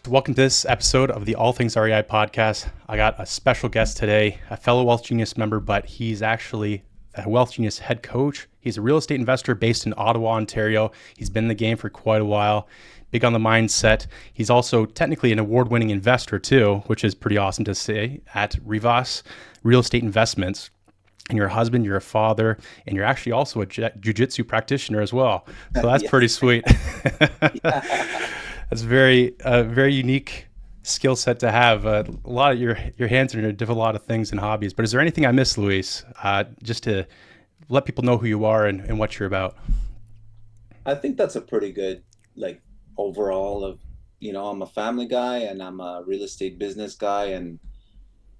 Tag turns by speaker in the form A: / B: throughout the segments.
A: Welcome to this episode of the All Things REI podcast. I got a special guest today, a fellow Wealth Genius member, but he's actually a Wealth Genius head coach. He's a real estate investor based in Ottawa, Ontario. He's been in the game for quite a while, big on the mindset. He's also technically an award-winning investor too, which is pretty awesome to say, at Rivas Real Estate Investments. And you're a husband, you're a father, and you're actually also a jui-jitsu practitioner as well. So that's
B: Yes.
A: pretty sweet.
B: Yeah.
A: That's very unique skill set to have. A lot of your hands are into a lot of things and hobbies. But is there anything I missed, Luis? Just to let people know who you are and what you're about.
B: I think that's a pretty good, like, overall of, I'm a family guy and I'm a real estate business guy, and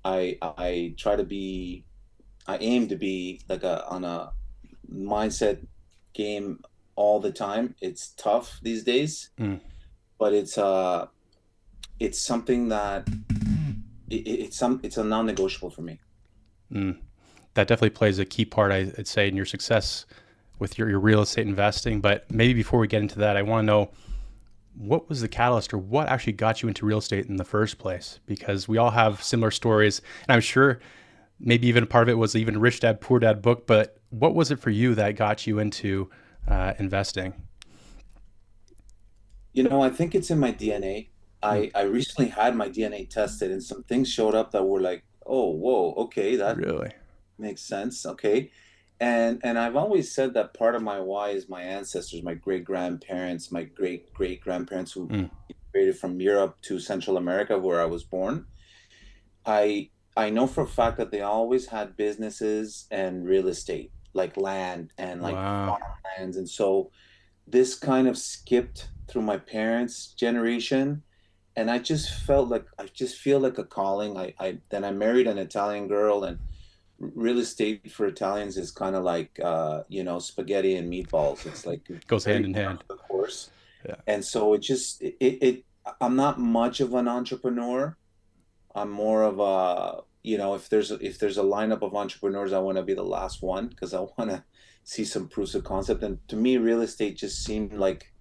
B: I try to be, I aim to be like on a mindset game all the time. It's tough these days,
A: Mm,
B: but it's something that it's a non-negotiable for me.
A: mm. That definitely plays a key part, I'd say, in your success with your real estate investing. But maybe before we get into that, I want to know what was the catalyst or what actually got you into real estate in the first place? Because we all have similar stories. And I'm sure maybe even a part of it was even Rich Dad, Poor Dad book. But what was it for you that got you into investing?
B: I think it's in my DNA.
A: Mm,
B: I recently had my DNA tested and some things showed up that were like, oh, whoa, okay, that
A: really?
B: makes sense. Okay. And I've always said that part of my why is my ancestors, my great grandparents, my great great grandparents who
A: Mm,
B: immigrated from Europe to Central America where I was born. I know for a fact that they always had businesses and real estate, like land and like
A: wow.
B: farmlands. And so this kind of skipped through my parents' generation, and I just feel like a calling. I then I married an Italian girl, and real estate for Italians is kind of like spaghetti and meatballs. It's like
A: Goes hand
B: very
A: in
B: par
A: hand.
B: for the course.
A: Yeah.
B: And so it I'm not much of an entrepreneur. I'm more of a, if there's a lineup of entrepreneurs, I want to be the last one because I want to see some proofs of concept. And to me, real estate just seemed like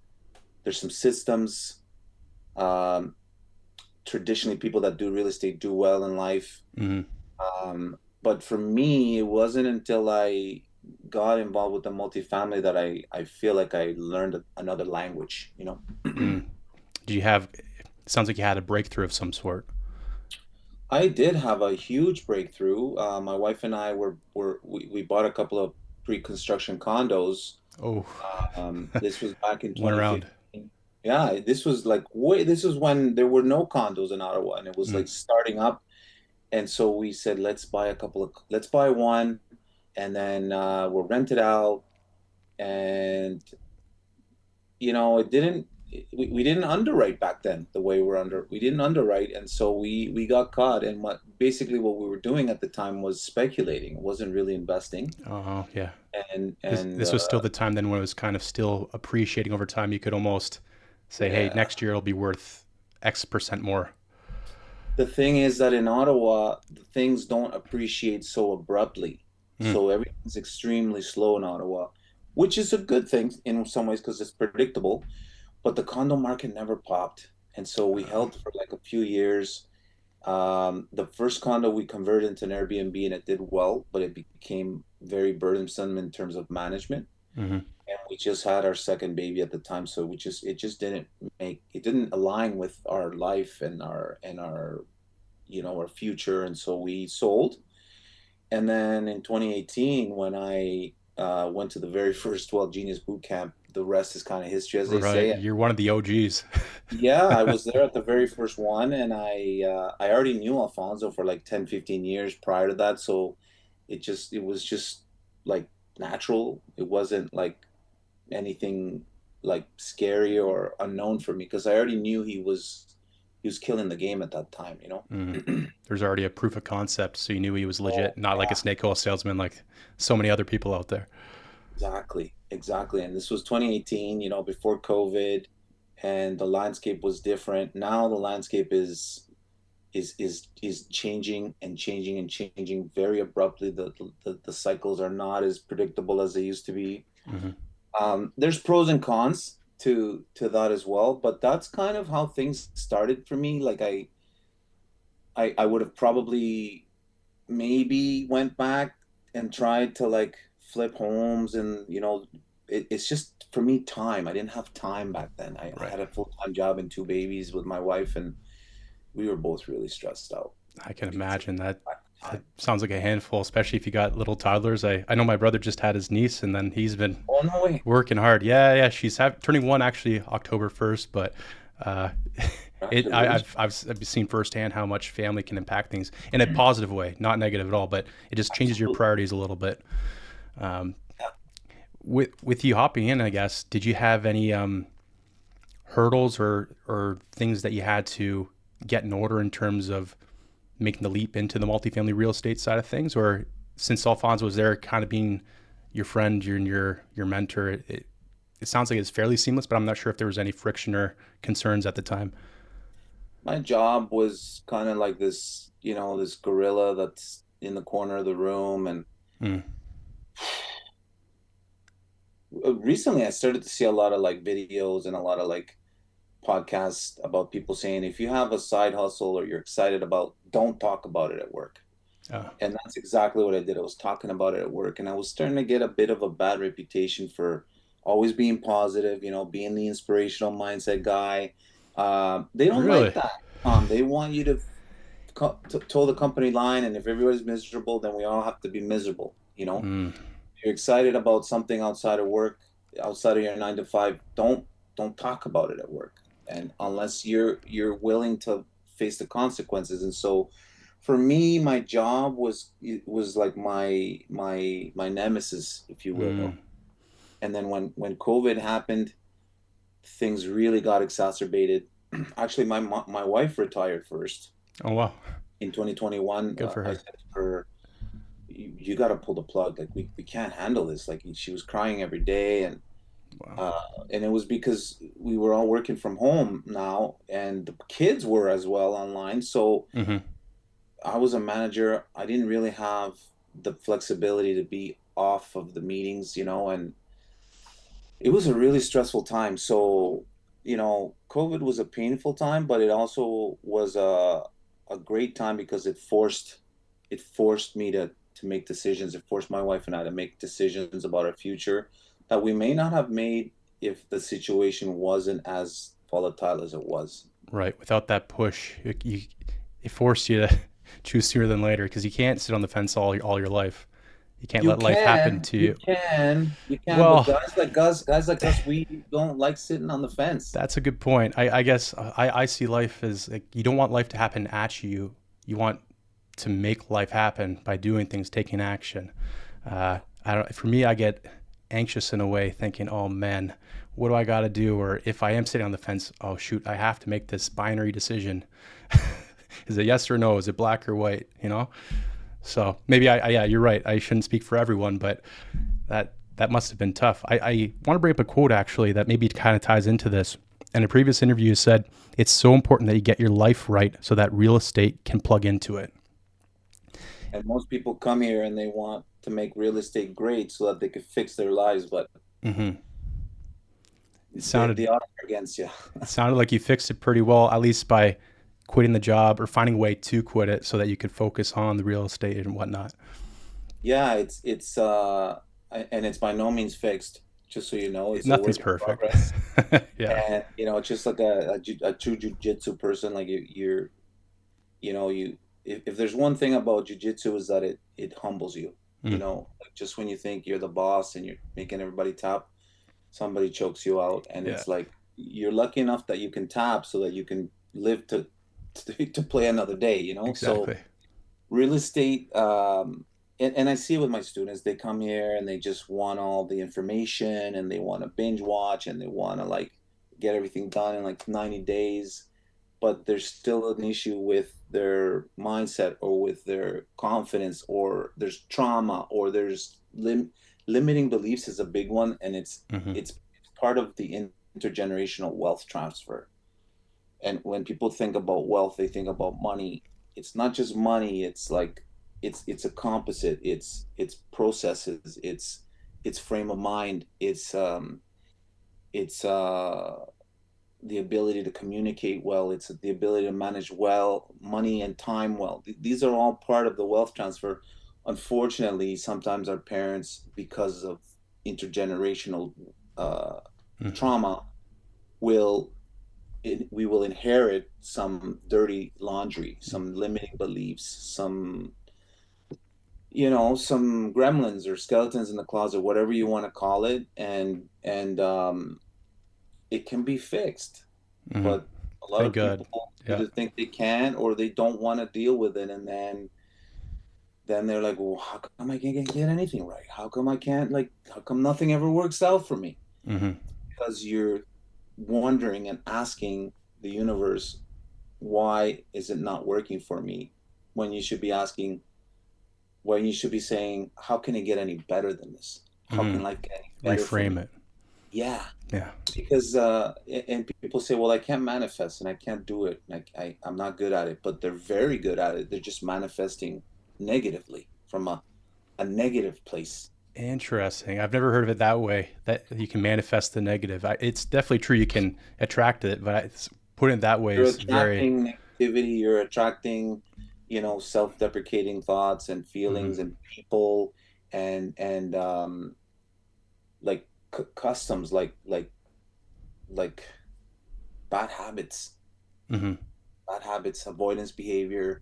B: there's some systems. Um, Traditionally, people that do real estate do well in life.
A: Mm,
B: But for me, it wasn't until I got involved with the multifamily that I feel like I learned another language.
A: mm. Do you have? It sounds like you had a breakthrough of some sort.
B: I did have a huge breakthrough. My wife and I we bought a couple of pre-construction condos.
A: Oh,
B: This was back in
A: went around.
B: 2015. Yeah, this was when there were no condos in Ottawa and it was
A: Mm,
B: like starting up. And so we said, let's buy one and then we'll rent it out. And it didn't we didn't underwrite back then the way we didn't underwrite, and so we got caught. And what we were doing at the time was speculating. It wasn't really investing.
A: oh, yeah.
B: and
A: This
B: and
A: this was
B: uh
A: still the time then when it was kind of still appreciating over time. You could almost say, hey,
B: yeah,
A: next year it'll be worth X percent more.
B: the thing is that in Ottawa things don't appreciate so abruptly,
A: Mm,
B: so everything's extremely slow in Ottawa, which is a good thing in some ways because it's predictable. But the condo market never popped, and so we held for like a few years. The first condo we converted into an Airbnb and it did well, but it became very burdensome in terms of management.
A: mm-hmm,
B: And we just had our second baby at the time, so it just didn't align with our life and our future, and so we sold. And then in 2018, when I went to the very first 12 Genius Boot Camp, the rest is kind of history, as they
A: right.
B: say.
A: You're one of the OGs.
B: Yeah, I was there at the very first one, and I already knew Alfonso for like 10, 15 years prior to that, so it was just like natural. It wasn't like anything like scary or unknown for me because I already knew he was killing the game at that time.
A: Mm. There's already a proof of concept, so you knew he was
B: Oh,
A: legit, not like a
B: yeah,
A: snake oil salesman like so many other people out there.
B: exactly, exactly. And this was 2018, before COVID, and the landscape was different. Now the landscape is changing and changing and changing very abruptly. The cycles are not as predictable as they used to be.
A: Mm-hmm.
B: There's pros and cons. to that as well. But that's kind of how things started for me. Like I would have probably maybe went back and tried to like flip homes, and it's just for me time. I didn't have time back then. I
A: Right.
B: had a full-time job and two babies with my wife, and we were both really stressed out
A: I can
B: because of
A: imagine that.
B: lack of
A: That
B: time.
A: sounds like a handful, especially if you got little toddlers. I know my brother just had his niece, and then he's been
B: Oh no way.
A: working hard. Yeah, yeah. Turning one actually October 1st, but uh,
B: Congratulations.
A: I've seen firsthand how much family can impact things in a positive way, not negative at all. But it just changes your
B: Absolutely.
A: priorities a little bit. Um,
B: Yeah.
A: with you hopping in, I guess, did you have any hurdles or things that you had to get in order in terms of making the leap into the multifamily real estate side of things, or since Alfonso was there, kind of being your friend, your mentor, it sounds like it's fairly seamless. But I'm not sure if there was any friction or concerns at the time.
B: My job was kind of like this, this gorilla that's in the corner of the room. And
A: Mm.
B: recently I started to see a lot of like videos and a lot of like podcasts about people saying if you have a side hustle or you're excited about, don't talk about it at work.
A: Uh,
B: And that's exactly what I did. I was talking about it at work, and I was starting to get a bit of a bad reputation for always being positive, being the inspirational mindset guy. They don't like
A: really?
B: that. They want you to toe the company line, and if everybody's miserable, then we all have to be miserable.
A: Mm.
B: If you're excited about something outside of work, outside of your 9 to 5, don't talk about it at work, and unless you're willing to face the consequences. And so, for me, my job was like my nemesis, if you
A: Mm.
B: will. And then when COVID happened, things really got exacerbated. Actually, my wife retired first
A: Oh wow,
B: in 2021.
A: good for
B: I
A: her.
B: said to her, you got to pull the plug. Like we can't handle this. Like she was crying every day,
A: Wow.
B: uh, and it was because we were all working from home now, and the kids were as well online. So
A: Hmm.
B: I was a manager. I didn't really have the flexibility to be off of the meetings, and it was a really stressful time. So, COVID was a painful time, but it also was a great time because it forced me to make decisions. It forced my wife and I to make decisions about our future that we may not have made if the situation wasn't as volatile as it was.
A: Right. Without that push, it forced you to choose sooner than later because you can't sit on the fence all your life. You can't
B: You
A: let life happen
B: can,
A: to
B: you
A: you.
B: can, you can, but
A: Well,
B: guys like us, we don't like sitting on the fence.
A: that's a good point. I guess I see life as like you don't want life to happen at you. You want to make life happen by doing things, taking action. I don't. For me, I get anxious in a way, thinking, "Oh man, what do I got to do?" Or if I am sitting on the fence, "Oh shoot, I have to make this binary decision. Is it yes or no? Is it black or white?" So maybe yeah, you're right. I shouldn't speak for everyone, but that must have been tough. I want to bring up a quote actually that maybe kind of ties into this. In a previous interview, you said it's so important that you get your life right so that real estate can plug into it.
B: And most people come here and they want to make real estate great so that they could fix their lives, but
A: Hmm. It
B: the
A: sounded
B: odds are against you.
A: it sounded like you fixed it pretty well, at least by quitting the job or finding a way to quit it so that you could focus on the real estate and whatnot.
B: Yeah, and it's by no means fixed, just so you know. It's a
A: Nothing's
B: work in
A: perfect.
B: progress.
A: Yeah.
B: And it's just like a true jujitsu person. Like you know, you if there's one thing about jujitsu is that it humbles you.
A: Mm,
B: Like just when you think you're the boss and you're making everybody tap, somebody chokes you out, and
A: yeah.
B: it's like you're lucky enough that you can tap so that you can live to play another day. So
A: Exactly.
B: real estate, and I see it with my students. They come here and they just want all the information, and they want to binge watch, and they want to like get everything done in like 90 days, but there's still an issue with their mindset or with their confidence, or there's trauma, or there's limiting beliefs is a big one, and it's
A: Hmm.
B: it's part of the intergenerational wealth transfer. And when people think about wealth, they think about money. It's not just money. It's like it's a composite. It's processes. It's frame of mind. It's it's the ability to communicate well, it's the ability to manage well money and time well. These are all part of the wealth transfer. Unfortunately, sometimes our parents, because of intergenerational uh,
A: Hmm.
B: trauma, will we will inherit some dirty laundry, some limiting beliefs, some, some gremlins or skeletons in the closet, whatever you want to call it, and it can be fixed.
A: Hmm.
B: But a lot
A: Thank
B: of
A: God.
B: people
A: Yeah.
B: either think they can or they don't want to deal with it, and then they're like, well, how come I can't get anything right? How come I can't, like, how come nothing ever works out for me?
A: Hmm.
B: Because you're wondering and asking the universe, why is it not working for me? When you should be asking, when you should be saying, how can it get any better than this? How
A: Hmm.
B: can life get any better for
A: Reframe
B: me?
A: it.
B: Yeah.
A: Yeah.
B: Because and people say, well, I can't manifest and I can't do it. Like I'm not good at it, but they're very good at it. They're just manifesting negatively from a negative place.
A: Interesting. I've never heard of it that way. That you can manifest the negative. It's definitely true. You can attract it, but putting it that way
B: You're
A: is very.
B: attracting negativity, you're attracting, self-deprecating thoughts and
A: Hmm.
B: feelings and people and like customs, like bad habits,
A: Hmm.
B: avoidance behavior.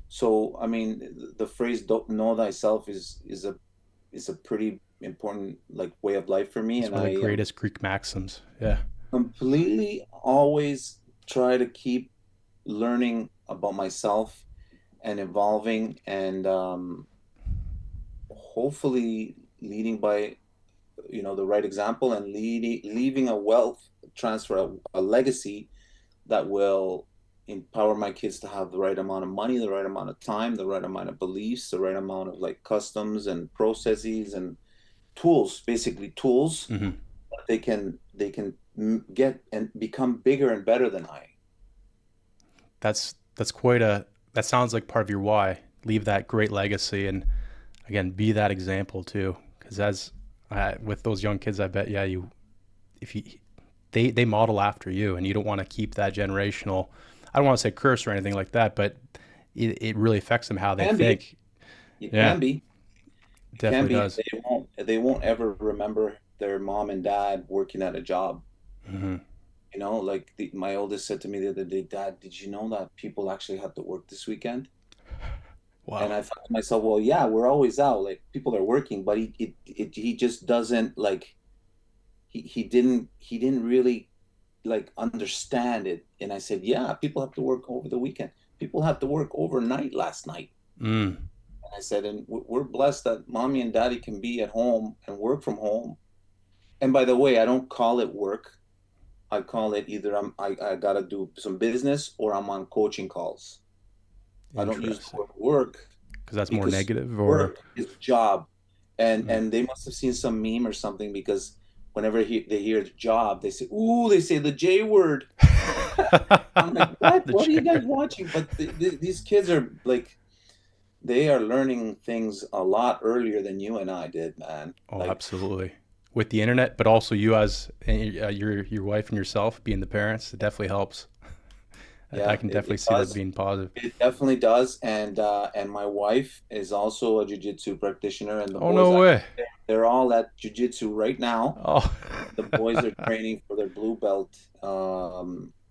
B: So, I mean, the phrase "don't know thyself" is a pretty important, like, way of life for me,
A: It's
B: and
A: one of the
B: I
A: greatest Greek maxims. Yeah.
B: completely always try to keep learning about myself and evolving and hopefully leading by the right example and leaving a wealth transfer, a legacy that will empower my kids to have the right amount of money, the right amount of time, the right amount of beliefs, the right amount of, like, customs and processes and tools, basically tools
A: Hmm.
B: that they can get and become bigger and better than I.
A: That's quite a. That sounds like part of your why. Leave that great legacy, and again, be that example too. Because as with those young kids, I bet, yeah, you if you they model after you, and you don't want to keep that generational. I don't want to say curse or anything like that, but it really affects them how they
B: Can be.
A: think.
B: It
A: Yeah,
B: can be.
A: it
B: It can
A: definitely
B: be.
A: does.
B: They won't ever remember their mom and dad working at a job.
A: Hmm.
B: Like my oldest said to me the other day, Dad, did you know that people actually have to work this weekend? And
A: Wow.
B: I thought to myself, well, yeah, we're always out. Like, people are working, but he just doesn't, like, he didn't really, like, understand it. And I said, yeah, people have to work over the weekend. People have to work overnight last night.
A: Mm.
B: And I said, and we're blessed that mommy and daddy can be at home and work from home. And by the way, I don't call it work. I call it either I gotta do some business or I'm on coaching calls. I don't use the
A: Interesting.
B: word work
A: Because that's more
B: because
A: negative, or.
B: work is job, and
A: Mm.
B: and they must have seen some meme or something, because whenever they hear the job, they say, "Ooh," they say the J word. I'm like, what?
A: The
B: What are you guys
A: chair.
B: watching? But these kids are like, they are learning things a lot earlier than you and I did, man.
A: Oh,
B: Like,
A: absolutely. With the internet, but also you as your wife and yourself being the parents, it definitely helps. I
B: yeah,
A: can
B: it
A: definitely see that
B: does.
A: being positive.
B: It definitely does. And my wife is also a jiu-jitsu practitioner, and the
A: Oh,
B: boys,
A: no way.
B: they're all at jiu-jitsu right now.
A: Oh,
B: The boys are training for their blue belt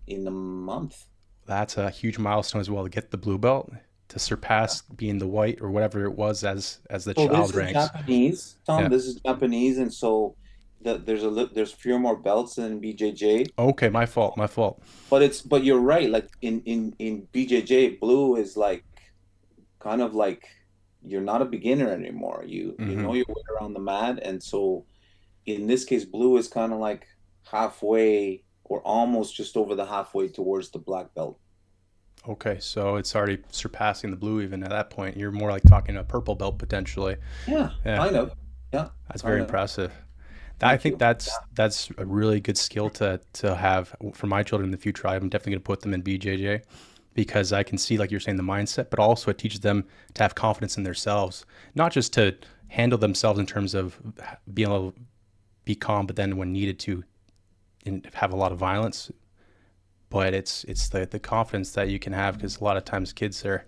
B: in a month.
A: that's a huge milestone as well to get the blue belt, to surpass being the white or whatever it was as the
B: So this
A: child
B: is
A: ranks.
B: Japanese, Tom.
A: Yeah.
B: This is Japanese, and so there's few more belts than BJJ.
A: Okay, my fault. My fault.
B: But you're right. Like in BJJ, blue is like, kind of like, you're not a beginner anymore. You know
A: Hmm.
B: your way around the mat, and so in this case, blue is kind of like halfway or almost just over the halfway towards the black belt.
A: Okay, so it's already surpassing the blue even at that point. You're more like talking a purple belt potentially.
B: Yeah,
A: Yeah,
B: kind of. Yeah,
A: that's very
B: kind of.
A: impressive. I
B: Thank
A: think
B: you.
A: that's a really good skill to have for my children in the future. I'm definitely going to put them in BJJ because I can see, like you're saying, the mindset, but also it teaches them to have confidence in themselves, not just to handle themselves in terms of being able to be calm, but then when needed to and have a lot of violence, but it's the confidence that you can have, because a lot of times kids are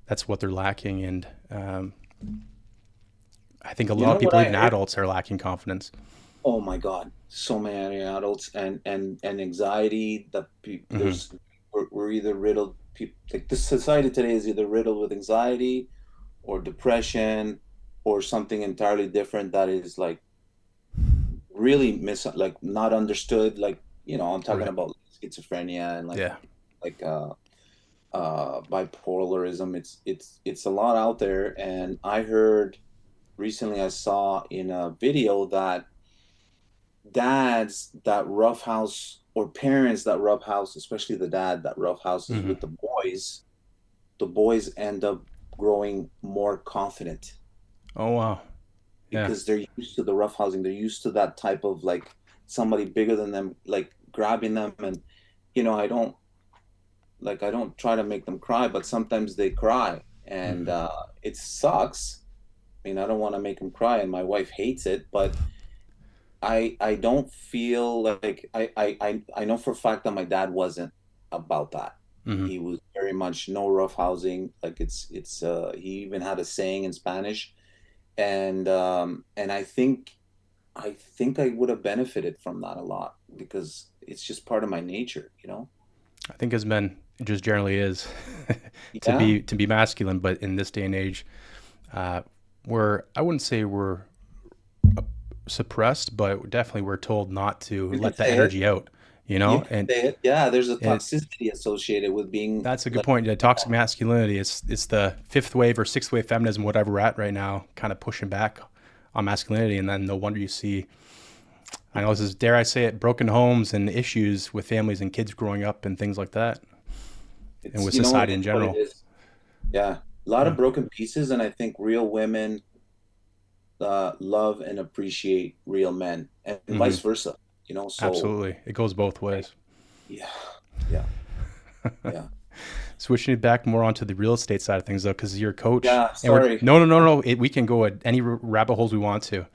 A: that's what they're lacking, and I think a
B: You
A: lot
B: know
A: of
B: what
A: people,
B: I
A: even
B: heard?
A: adults, are lacking confidence.
B: Oh my God, so many adults and anxiety that
A: Hmm.
B: we're either riddled people like the society today is either riddled with anxiety or depression or something entirely different that is like really like not understood. Like, I'm talking
A: Right.
B: about schizophrenia and
A: Yeah.
B: like bipolarism. It's a lot out there. And I heard recently, I saw in a video that dads that roughhouse or parents that roughhouse, especially the dad that roughhouses
A: Hmm.
B: with the boys end up growing more confident
A: Oh wow. Yeah.
B: because they're used to the roughhousing. They're used to that type of like somebody bigger than them, like grabbing them. And, I don't try to make them cry, but sometimes they cry. And
A: Hmm.
B: it sucks. I mean, I don't want to make them cry, and my wife hates it, but I don't feel like I know for a fact that my dad wasn't about that.
A: Hmm.
B: He was very much no rough housing. Like he even had a saying in Spanish, and I think I would have benefited from that a lot because it's just part of my nature.
A: I think as men, it just generally is to
B: Yeah,
A: be masculine, but in this day and age, uh, we're I wouldn't say we're suppressed, but definitely we're told not to
B: you can
A: let that
B: say it.
A: energy out,
B: You can
A: and
B: say it. Yeah, there's a
A: it
B: toxicity associated with being
A: that's a good
B: like,
A: point. Yeah, toxic masculinity. It's the fifth wave or sixth wave feminism, whatever we're at right now, kind of pushing back on masculinity, and then no wonder you see. I know this is, dare I say it, broken homes and issues with families and kids growing up and things like that, and with
B: it
A: society
B: is
A: in
B: what it
A: general.
B: is. Yeah, a lot
A: Yeah.
B: of broken pieces, and I think real women love and appreciate real men, and
A: Hmm.
B: vice versa. So
A: Absolutely, it goes both
B: I,
A: ways.
B: yeah, yeah, yeah,
A: Switching it back more onto the real estate side of things, though, because you're a coach,
B: yeah.
A: and we're
B: Sorry.
A: no, no, no, no. We can go at any rabbit holes we want to. It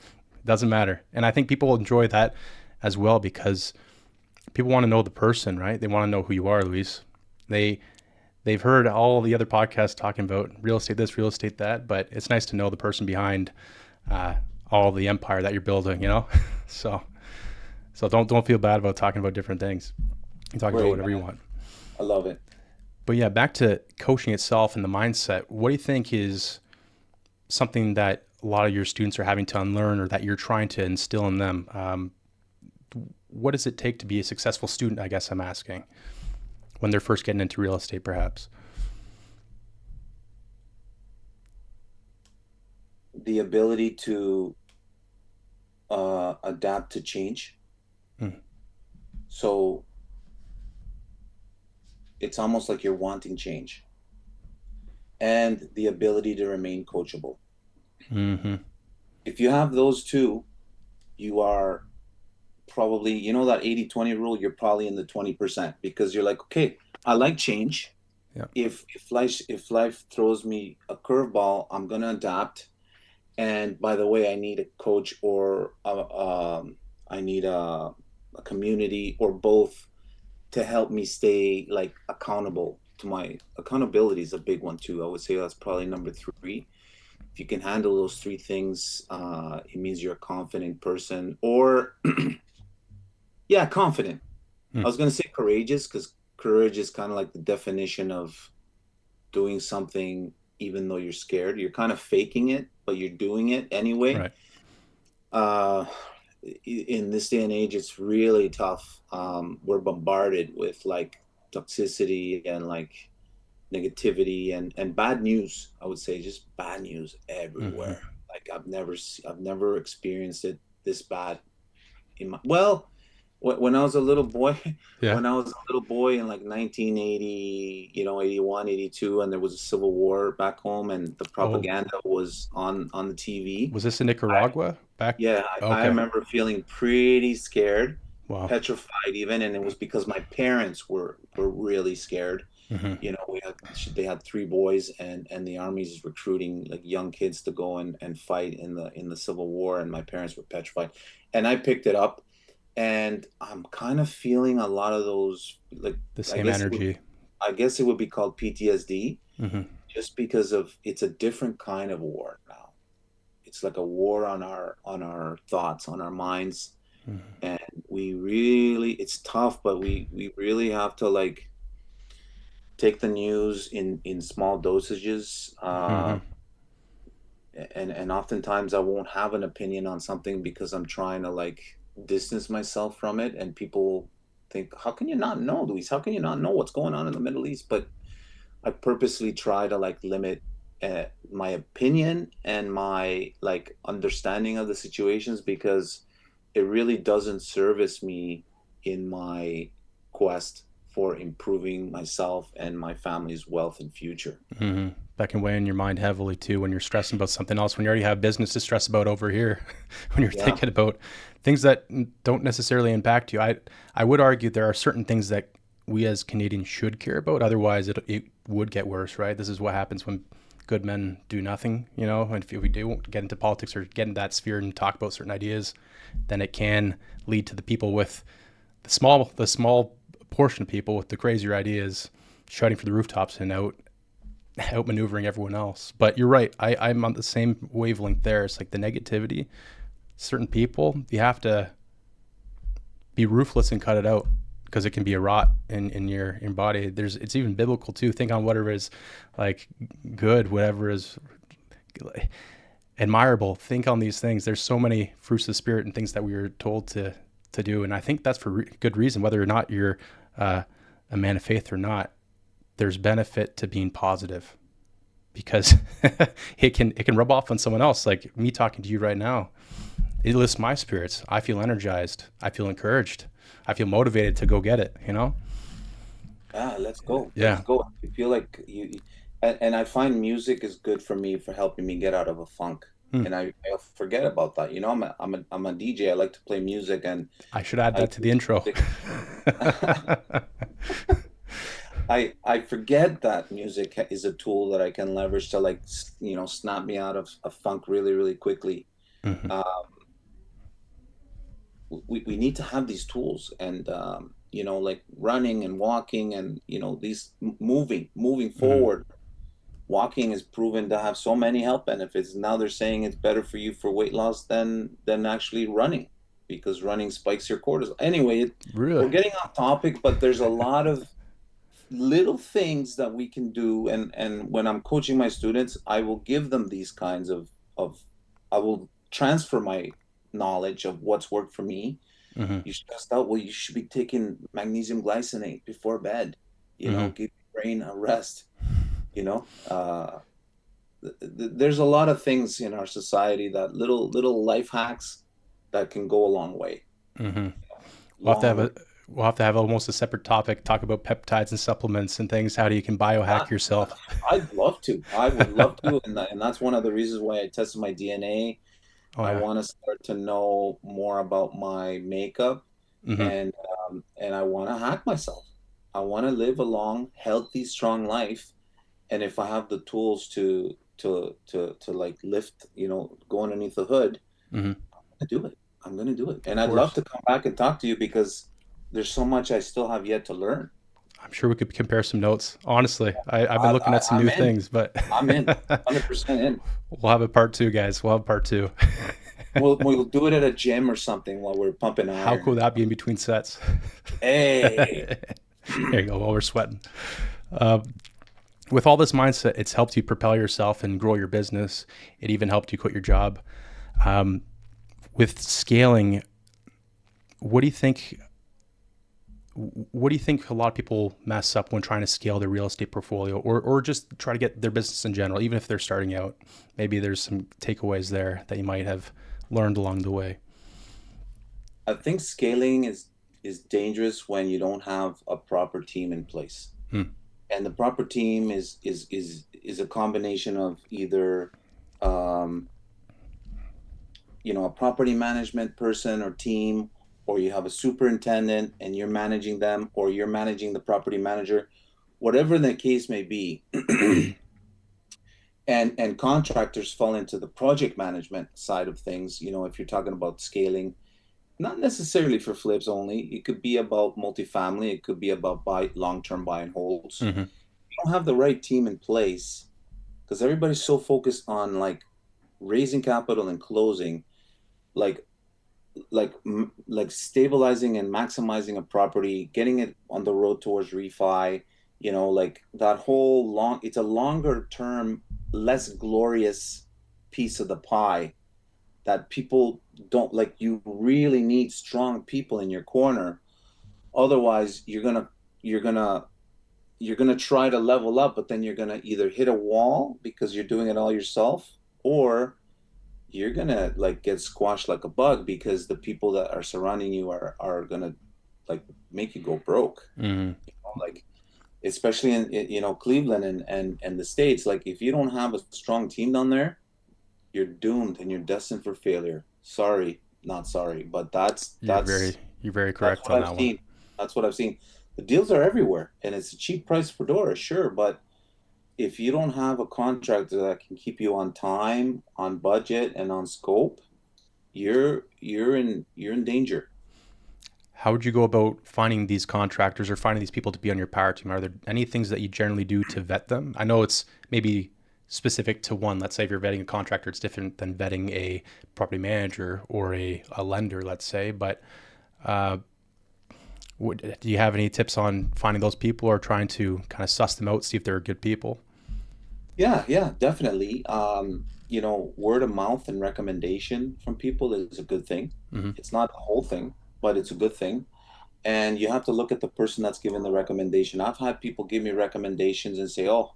A: doesn't matter, and I think people will enjoy that as well, because people want to know the person, right? They want to know who you are, Luis. They they've heard all the other podcasts talking about real estate this, real estate that, but it's nice to know the person behind uh, all the empire that you're building. So don't feel bad about talking about different things. You talk about
B: Great,
A: whatever you
B: man.
A: want.
B: I love it.
A: But yeah, back to coaching itself and the mindset. What do you think is something that a lot of your students are having to unlearn, or that you're trying to instill in them? What does it take to be a successful student? I guess I'm asking, when they're first getting into real estate, perhaps.
B: The ability to adapt to change.
A: Mm,
B: So it's almost like you're wanting change, and the ability to remain coachable.
A: mm-hmm.
B: If you have those two, you are probably, that 80-20 rule, you're probably in the 20% because you're like, okay, I like change.
A: Yeah.
B: If life throws me a curveball, I'm gonna adapt. And by the way, I need a coach or I need a community or both to help me stay like accountable to my accountability is a big one too. I would say that's probably number three. If you can handle those three things, it means you're a confident person. Or yeah, confident. I
A: Mm,
B: was gonna say courageous because courage is kind of like the definition of doing something even though you're scared. You're kind of faking it, but you're doing it anyway.
A: right.
B: Uh, in this day and age, it's really tough. We're bombarded with like toxicity and like negativity and bad news. I would say just bad news
A: Mm-hmm.
B: everywhere. Like I've never experienced it this bad well, when I was a little boy,
A: Yeah.
B: when I was a little boy in like 1980, 81, 82, and there was a civil war back home, and the
A: Oh,
B: propaganda was on the TV.
A: was this in
B: I,
A: Nicaragua back?
B: yeah, I
A: Okay.
B: remember feeling pretty scared,
A: Wow.
B: petrified even, and it was because my parents were really scared.
A: Mm-hmm.
B: They had three boys, and the army's recruiting like young kids to go and fight in the Civil War, and my parents were petrified, and I picked it up, and I'm kind of feeling a lot of those, like,
A: The
B: I
A: same
B: guess it would,
A: energy.
B: I guess it would be called PTSD,
A: Hmm.
B: just because of it's a different kind of war now. It's like a war on our thoughts, on our minds,
A: Hmm.
B: and we really, it's tough, but we really have to like take the news in small dosages.
A: Hmm.
B: And oftentimes I won't have an opinion on something because I'm trying to like distance myself from it, and people think, how can you not know, Luis? How can you not know what's going on in the Middle East? But I purposely try to like limit my opinion and my like understanding of the situations, because it really doesn't service me in my quest for improving myself and my family's wealth and future.
A: Hmm. That can weigh in your mind heavily too when you're stressing about something else. When you already have business to stress about over here, when you're
B: Yeah.
A: thinking about things that don't necessarily impact you. I would argue there are certain things that we as Canadians should care about. Otherwise, it would get worse, right? This is what happens when good men do nothing. And if we do get into politics or get in that sphere and talk about certain ideas, then it can lead to the people with the small portion of people with the crazier ideas shouting for the rooftops and outmaneuvering everyone else. But you're right. I'm on the same wavelength there. It's like the negativity. Certain people, you have to be ruthless and cut it out because it can be a rot in your body. It's even biblical too. Think on whatever is like good, whatever is admirable. Think on these things. There's so many fruits of the spirit and things that we were told to do, and I think that's for good reason. Whether or not you're uh, a man of faith or not, there's benefit to being positive because it can rub off on someone else. Like me talking to you right now, it lifts my spirits. I feel energized. I feel encouraged. I feel motivated to go get it.
B: Ah, let's go. Let's
A: Yeah.
B: go. I feel like and I find music is good for me for helping me get out of a funk.
A: Hmm.
B: And I forget about that. You know, I'm a DJ. I like to play music, and
A: I should add
B: I
A: that to the
B: use
A: intro.
B: music. I forget that music is a tool that I can leverage to like snap me out of a funk really, really quickly.
A: Hmm.
B: Uh, we need to have these tools, and like running and walking, and these moving
A: Hmm.
B: forward. Walking is proven to have so many health benefits. Now they're saying it's better for you for weight loss than actually running, because running spikes your cortisol. Anyway, we're
A: Really?
B: getting off topic, but there's a lot of little things that we can do. And when I'm coaching my students, I will give them these kinds of I will transfer my knowledge of what's worked for me.
A: Hmm.
B: You stressed out, well, you should be taking magnesium glycinate before bed.
A: Hmm.
B: Give your brain a rest. you know uh there's a lot of things in our society, that little life hacks that can go a long way.
A: Hmm. We'll have to
B: Long
A: have
B: way.
A: a we'll have to have almost a separate topic. Talk about peptides and supplements and things. How do you can biohack
B: That,
A: yourself?
B: I'd love to. I would love to, and that's one of the reasons why I tested my DNA.
A: Oh
B: I
A: yeah.
B: want to start to know more about my makeup,
A: Hmm.
B: and I want to hack myself. I want to live a long, healthy, strong life, and if I have the tools to like lift, go underneath the hood,
A: Hmm.
B: I'm gonna do it. I'm gonna do it,
A: Of
B: and I'd love
A: course.
B: to come back and talk to you, because there's so much I still have yet to learn.
A: I'm sure we could compare some notes. Honestly, I've been looking at some
B: I'm
A: new
B: in.
A: things, but
B: I'm in. 100% in.
A: we'll have a part two, guys. We'll have part two.
B: We'll do it at a gym or something while we're pumping
A: How
B: iron.
A: cool would that be in between sets?
B: Hey.
A: There you go. While we're sweating. Uh, with all this mindset, it's helped you propel yourself and grow your business. It even helped you quit your job. Um, with scaling, what do you think? What do you think a lot of people mess up when trying to scale their real estate portfolio, or just try to get their business in general, even if they're starting out? Maybe there's some takeaways there that you might have learned along the way.
B: I think scaling is dangerous when you don't have a proper team in place.
A: Hmm.
B: And the proper team is a combination of either um, a property management person or team, or you have a superintendent and you're managing them, or you're managing the property manager, whatever the case may be.
A: Hmm.
B: And contractors fall into the project management side of things, if you're talking about scaling. not necessarily for flips only. It could be about multifamily. It could be about buy long-term buy and holds.
A: Hmm.
B: You don't have the right team in place because everybody's so focused on like raising capital and closing, like like stabilizing and maximizing a property, getting it on the road towards refi, like that whole long, it's a longer term, less glorious piece of the pie that people don't like. You really need strong people in your corner. Otherwise, you're gonna you're gonna try to level up, but then you're gonna either hit a wall because you're doing it all yourself, or you're gonna like get squashed like a bug because the people that are surrounding you are gonna like make you go broke.
A: Hmm.
B: Like especially in Cleveland and the States, like if you don't have a strong team down there, you're doomed and you're destined for failure. Sorry, not sorry, but that's
A: You're very
B: that's
A: you're very
B: that's
A: correct
B: what
A: on
B: I've
A: that one.
B: seen. That's what I've seen. The deals are everywhere and it's a cheap price per door, sure, but if you don't have a contractor that can keep you on time, on budget, and on scope, you're in danger.
A: How would you go about finding these contractors or finding these people to be on your power team? Are there any things that you generally do to vet them? I know it's maybe specific to one. Let's say if you're vetting a contractor, it's different than vetting a property manager or a lender, let's say. But uh, do you have any tips on finding those people or trying to kind of suss them out, see if they're good people?
B: Yeah, yeah, definitely. Word of mouth and recommendation from people is a good thing.
A: Hmm.
B: It's not the whole thing, but it's a good thing. And you have to look at the person that's given the recommendation. I've had people give me recommendations and say, "Oh,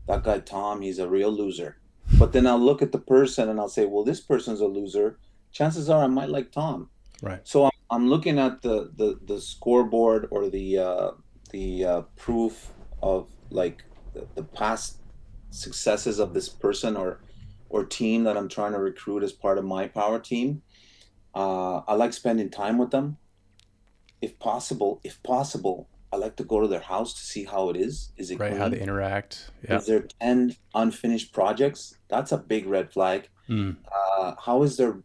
B: that guy Tom, he's a real loser." But then I'll look at the person and I'll say, "Well, this person's a loser. Chances are I might like Tom."
A: Right.
B: So I'm looking at the scoreboard or the proof of like the past successes of this person or team that I'm trying to recruit as part of my power team. I like spending time with them if possible. I like to go to their house to see how it is. Is it
A: Right. How they
B: clean?
A: interact. Yeah.
B: Is there 10 unfinished projects? That's a big red flag.
A: Mm.
B: How is their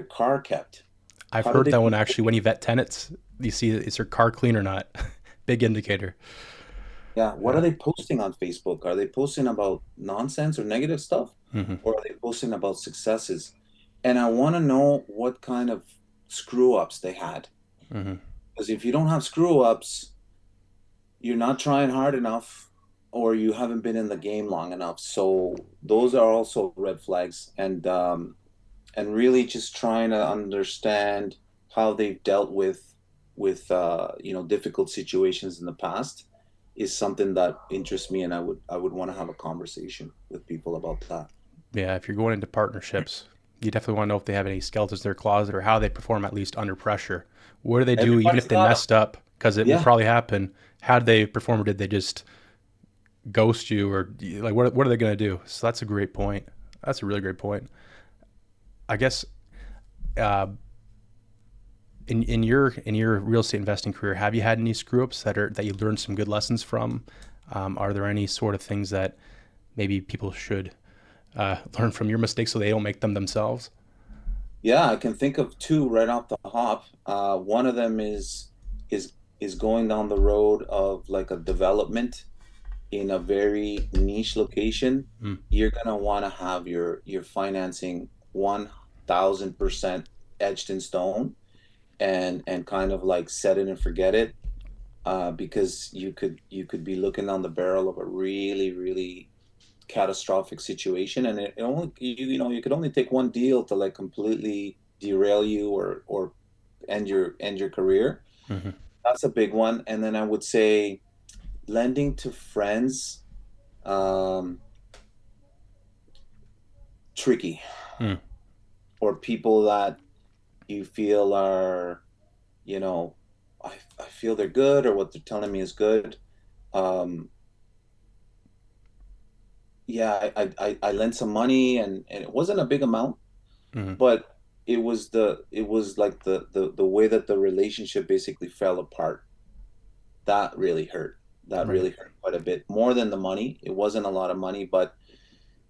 B: car kept?
A: I've
B: How do
A: heard
B: they
A: that one
B: keep
A: actually. When you vet tenants, you see is their car clean or not. Big indicator.
B: Yeah, what are
A: Yeah.
B: they posting on Facebook? Are they posting about nonsense or negative stuff?
A: Hmm.
B: Or are they posting about successes? And I want to know what kind of screw ups they had.
A: Hmm.
B: Because if you don't have screw ups, you're not trying hard enough or you haven't been in the game long enough. So those are also red flags. And really just trying to understand how they've dealt with difficult situations in the past is something that interests me, and I would want to have a conversation with people about that.
A: Yeah, if you're going into partnerships, you definitely want to know if they have any skeletons in their closet or how they perform at least under pressure. What do they do, even
B: Everybody's
A: if they
B: got them.
A: messed up? Because it will
B: Yeah.
A: probably happen. How did they perform, or did they just ghost you, or like what are they going to do? So that's a great point. That's a really great point. I guess uh, in your real estate investing career, have you had any screw ups that you learned some good lessons from? Are there any sort of things that maybe people should learn from your mistakes so they don't make them themselves?
B: Yeah, I can think of two right off the hop. One of them is is going down the road of like a development in a very niche location.
A: Mm.
B: You're gonna want to have your financing 1,000% etched in stone and kind of like set it and forget it, because you could be looking on the barrel of a really really catastrophic situation, and it only you could only take one deal to like completely derail you or end your career.
A: Hmm.
B: That's a big one. And then I would say lending to friends, um, tricky,
A: Mm.
B: or people that you feel are, you know, I feel they're good or what they're telling me is good. Um, yeah, I lent some money and it wasn't a big amount,
A: Hmm.
B: but it was like the way that the relationship basically fell apart. That really hurt. That
A: Right.
B: really hurt quite a bit more than the money. It wasn't a lot of money, but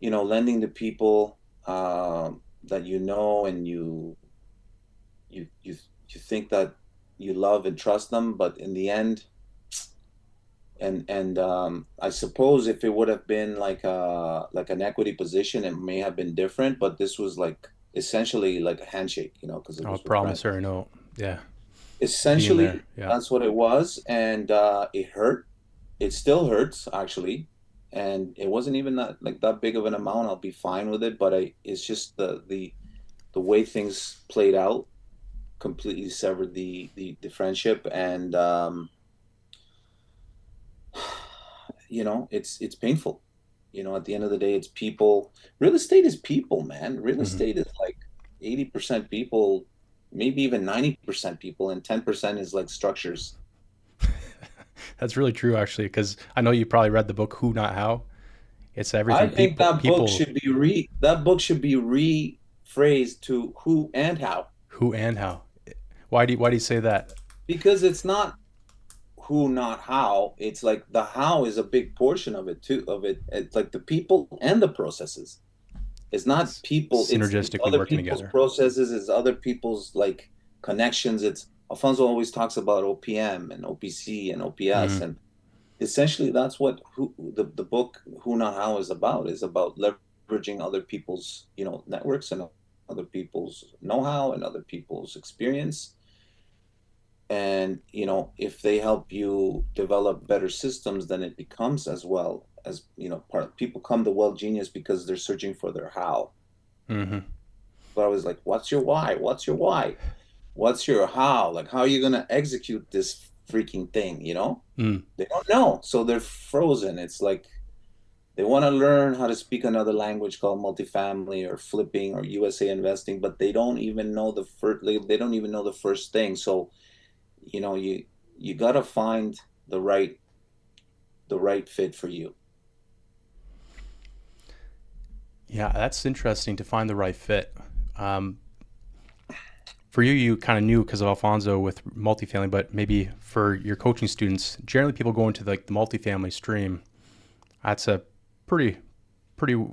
B: lending to people that you know and you think that you love and trust them, but in the end, I suppose if it would have been like an equity position, it may have been different, but this was like essentially like a handshake, because it
A: Oh,
B: was with friends.
A: promissory note. Yeah. Being there.
B: Essentially,
A: Yeah.
B: that's what it was, and it hurt. It still hurts actually, and it wasn't even that big of an amount. I'll be fine with it, but it's just the way things played out completely severed the friendship, and it's painful. At the end of the day, it's people. Real estate is people, man. Real
A: Hmm.
B: estate is like 80% people, maybe even 90% people, and 10% is like structures.
A: That's really true, actually, because I know you probably read the book Who Not How. It's
B: I
A: everything
B: think
A: people people
B: that book should be rephrased to who and how,
A: who and how. Why do you say that?
B: because it's not who, not how. It's like the how is a big portion of it too. It's like the people and the processes. It's not
A: It's
B: people. It's
A: synergistically
B: other
A: working
B: people's
A: together.
B: processes. It's other people's like connections. It's Alfonso always talks about OPM and OPC and OPS,
A: Hmm.
B: and essentially that's what the book Who Not How is about. Is about leveraging other people's networks and other people's know-how and other people's experience. And if they help you develop better systems, then it becomes as well as part people come to Well Genius because they're searching for their how.
A: Hmm.
B: But I was like, what's your why? What's your why? What's your how? Like, how are you going to execute this freaking thing?
A: Mm.
B: They don't know. So they're frozen. It's like they want to learn how to speak another language called multifamily or flipping or USA investing, but they don't even know they don't even know the first thing. So, you got to find the right the right fit for you.
A: Yeah, that's interesting to find the right fit. Um, for you, you kind of knew because of Alfonso with multifamily, but maybe for your coaching students, generally people go into like the multifamily stream. That's a pretty pretty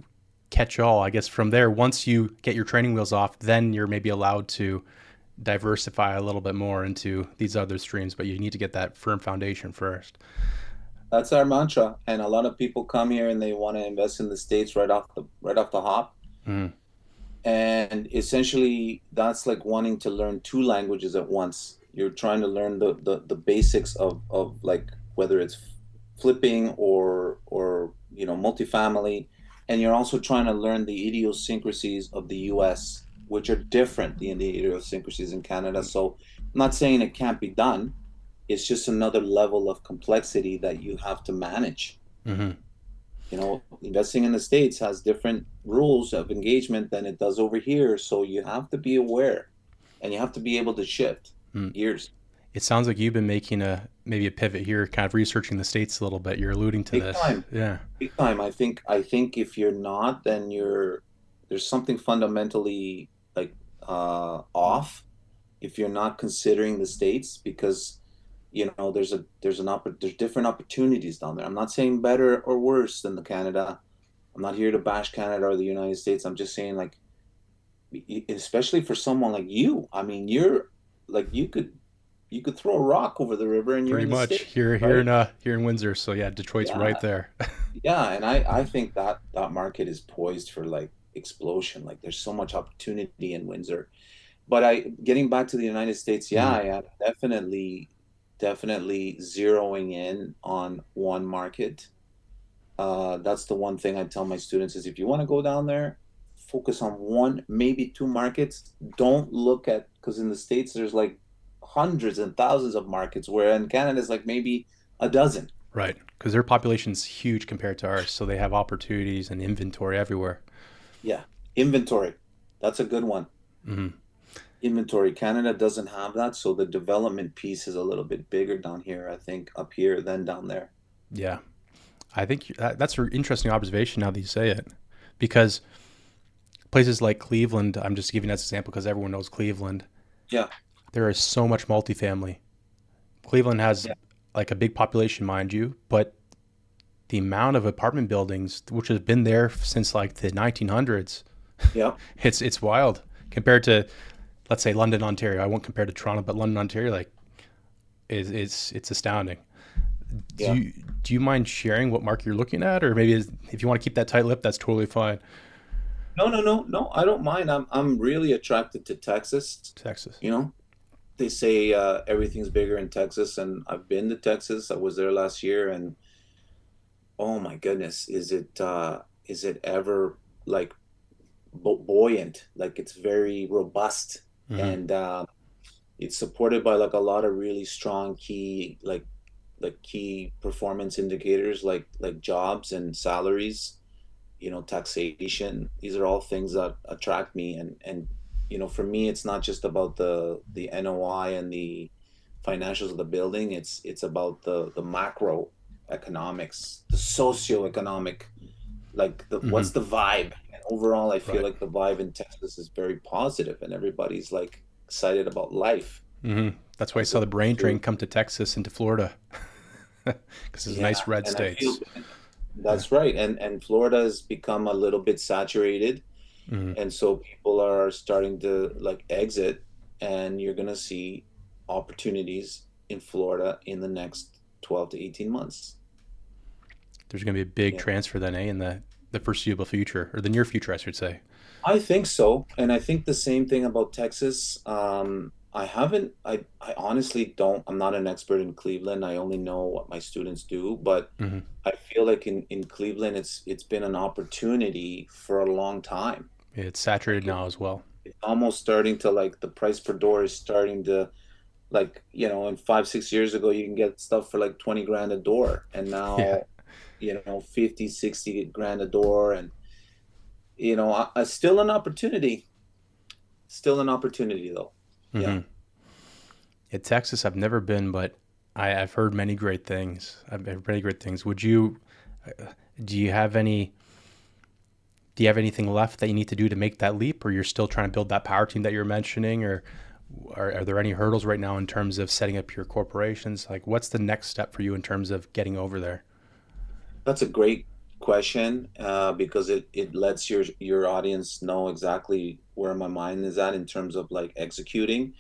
A: catch all, I guess. From there, once you get your training wheels off, then you're maybe allowed to diversify a little bit more into these other streams, but you need to get that firm foundation first.
B: That's our mantra. And a lot of people come here and they want to invest in the States right off the hop.
A: Mm.
B: And essentially that's like wanting to learn two languages at once. You're trying to learn the basics of like whether it's flipping or multifamily, and you're also trying to learn the idiosyncrasies of the US, which are different than the idiosyncrasies in Canada. So I'm not saying it can't be done. It's just another level of complexity that you have to manage.
A: Mm-hmm.
B: Investing in the States has different rules of engagement than it does over here. So you have to be aware and you have to be able to shift
A: Mm.
B: gears.
A: It sounds like you've been making a maybe a pivot here, kind of researching the states a little bit. You're alluding to
B: Big
A: this.
B: time.
A: Yeah.
B: Big time. I think if you're not, then there's something fundamentally like off if you're not considering the States, because there's different opportunities down there. I'm not saying better or worse than the Canada. I'm not here to bash Canada or the United States. I'm just saying, like, especially for someone like you. I mean, you're like you could throw a rock over the river and you're
A: Pretty
B: in the
A: much
B: States,
A: here
B: right?
A: in Windsor. So yeah, Detroit's right
B: Yeah,
A: there.
B: yeah. And I think that market is poised for like explosion. Like, there's so much opportunity in Windsor. But getting back to the United States, yeah,
A: Mm.
B: I am definitely zeroing in on one market. That's the one thing I tell my students is if you want to go down there, focus on one, maybe two markets. Don't look at, because in the States there's like hundreds and thousands of markets, where in Canada is like maybe a dozen.
A: Right, because their population's huge compared to ours, so they have opportunities and inventory everywhere.
B: Yeah. Inventory. That's a good one.
A: Hmm.
B: Inventory. Canada doesn't have that, so the development piece is a little bit bigger down here, I think, up here than down there.
A: Yeah, I think that's an interesting observation now that you say it, because places like Cleveland, I'm just giving that as an example because everyone knows Cleveland.
B: Yeah.
A: There is so much multifamily. Cleveland has
B: Yeah.
A: like a big population, mind you, but the amount of apartment buildings, which has been there since like the 1900s,
B: Yeah.
A: it's wild compared to let's say London, Ontario. I won't compare to Toronto, but London, Ontario, like it's astounding. Do
B: Yeah.
A: you do you mind sharing what market you're looking at, or maybe if you want to keep that tight lip, that's totally fine.
B: No, no, no, no. I don't mind. I'm really attracted to Texas.
A: Texas.
B: You know, they say everything's bigger in Texas, and I've been to Texas. I was there last year, and oh my goodness, is it ever like buoyant? Like it's very robust,
A: Mm-hmm.
B: and it's supported by like a lot of really strong key performance indicators like jobs and salaries, taxation. These are all things that attract me, and for me, it's not just about the NOI and the financials of the building. It's about the macro economics, the socioeconomic, like
A: Mm-hmm.
B: what's the vibe. And overall, I feel
A: Right.
B: like the vibe in Texas is very positive, and everybody's like excited about life,
A: Mm-hmm. That's why I
B: as
A: saw the brain
B: opposed
A: drain
B: to
A: come to Texas into Florida because it's
B: yeah.
A: nice red
B: And I feel
A: states. Yeah.
B: that's right. And Florida has become a little bit saturated.
A: Mm-hmm.
B: And so people are starting to like exit, and you're going to see opportunities in Florida in the next 12 to 18 months.
A: There's going to be a big
B: Yeah,
A: transfer then, eh, in the foreseeable future, or the near future, I should say.
B: I think so. And I think the same thing about Texas. I haven't, I honestly don't, I'm not an expert in Cleveland. I only know what my students do, but
A: Mm-hmm.
B: I feel like in Cleveland, it's been an opportunity for a long time.
A: It's
B: Like
A: saturated now as well.
B: it's almost starting to like the price per door is starting to like in 5 6 years ago you can get stuff for like 20 grand a door, and
A: Yeah.
B: now 50 60 grand a door. And still an opportunity, though. Yeah.
A: Mm-hmm. In Texas, I've never been, but I've heard many great things. I've heard many great things. Would you? Do you have any? Do you have anything left that you need to do to make that leap, or you're still trying to build that power team that you're mentioning, or are there any hurdles right now in terms of setting up your corporations? Like, what's the next step for you in terms of getting over there?
B: That's a great question, because it lets your audience know exactly where my mind is at in terms of like executing.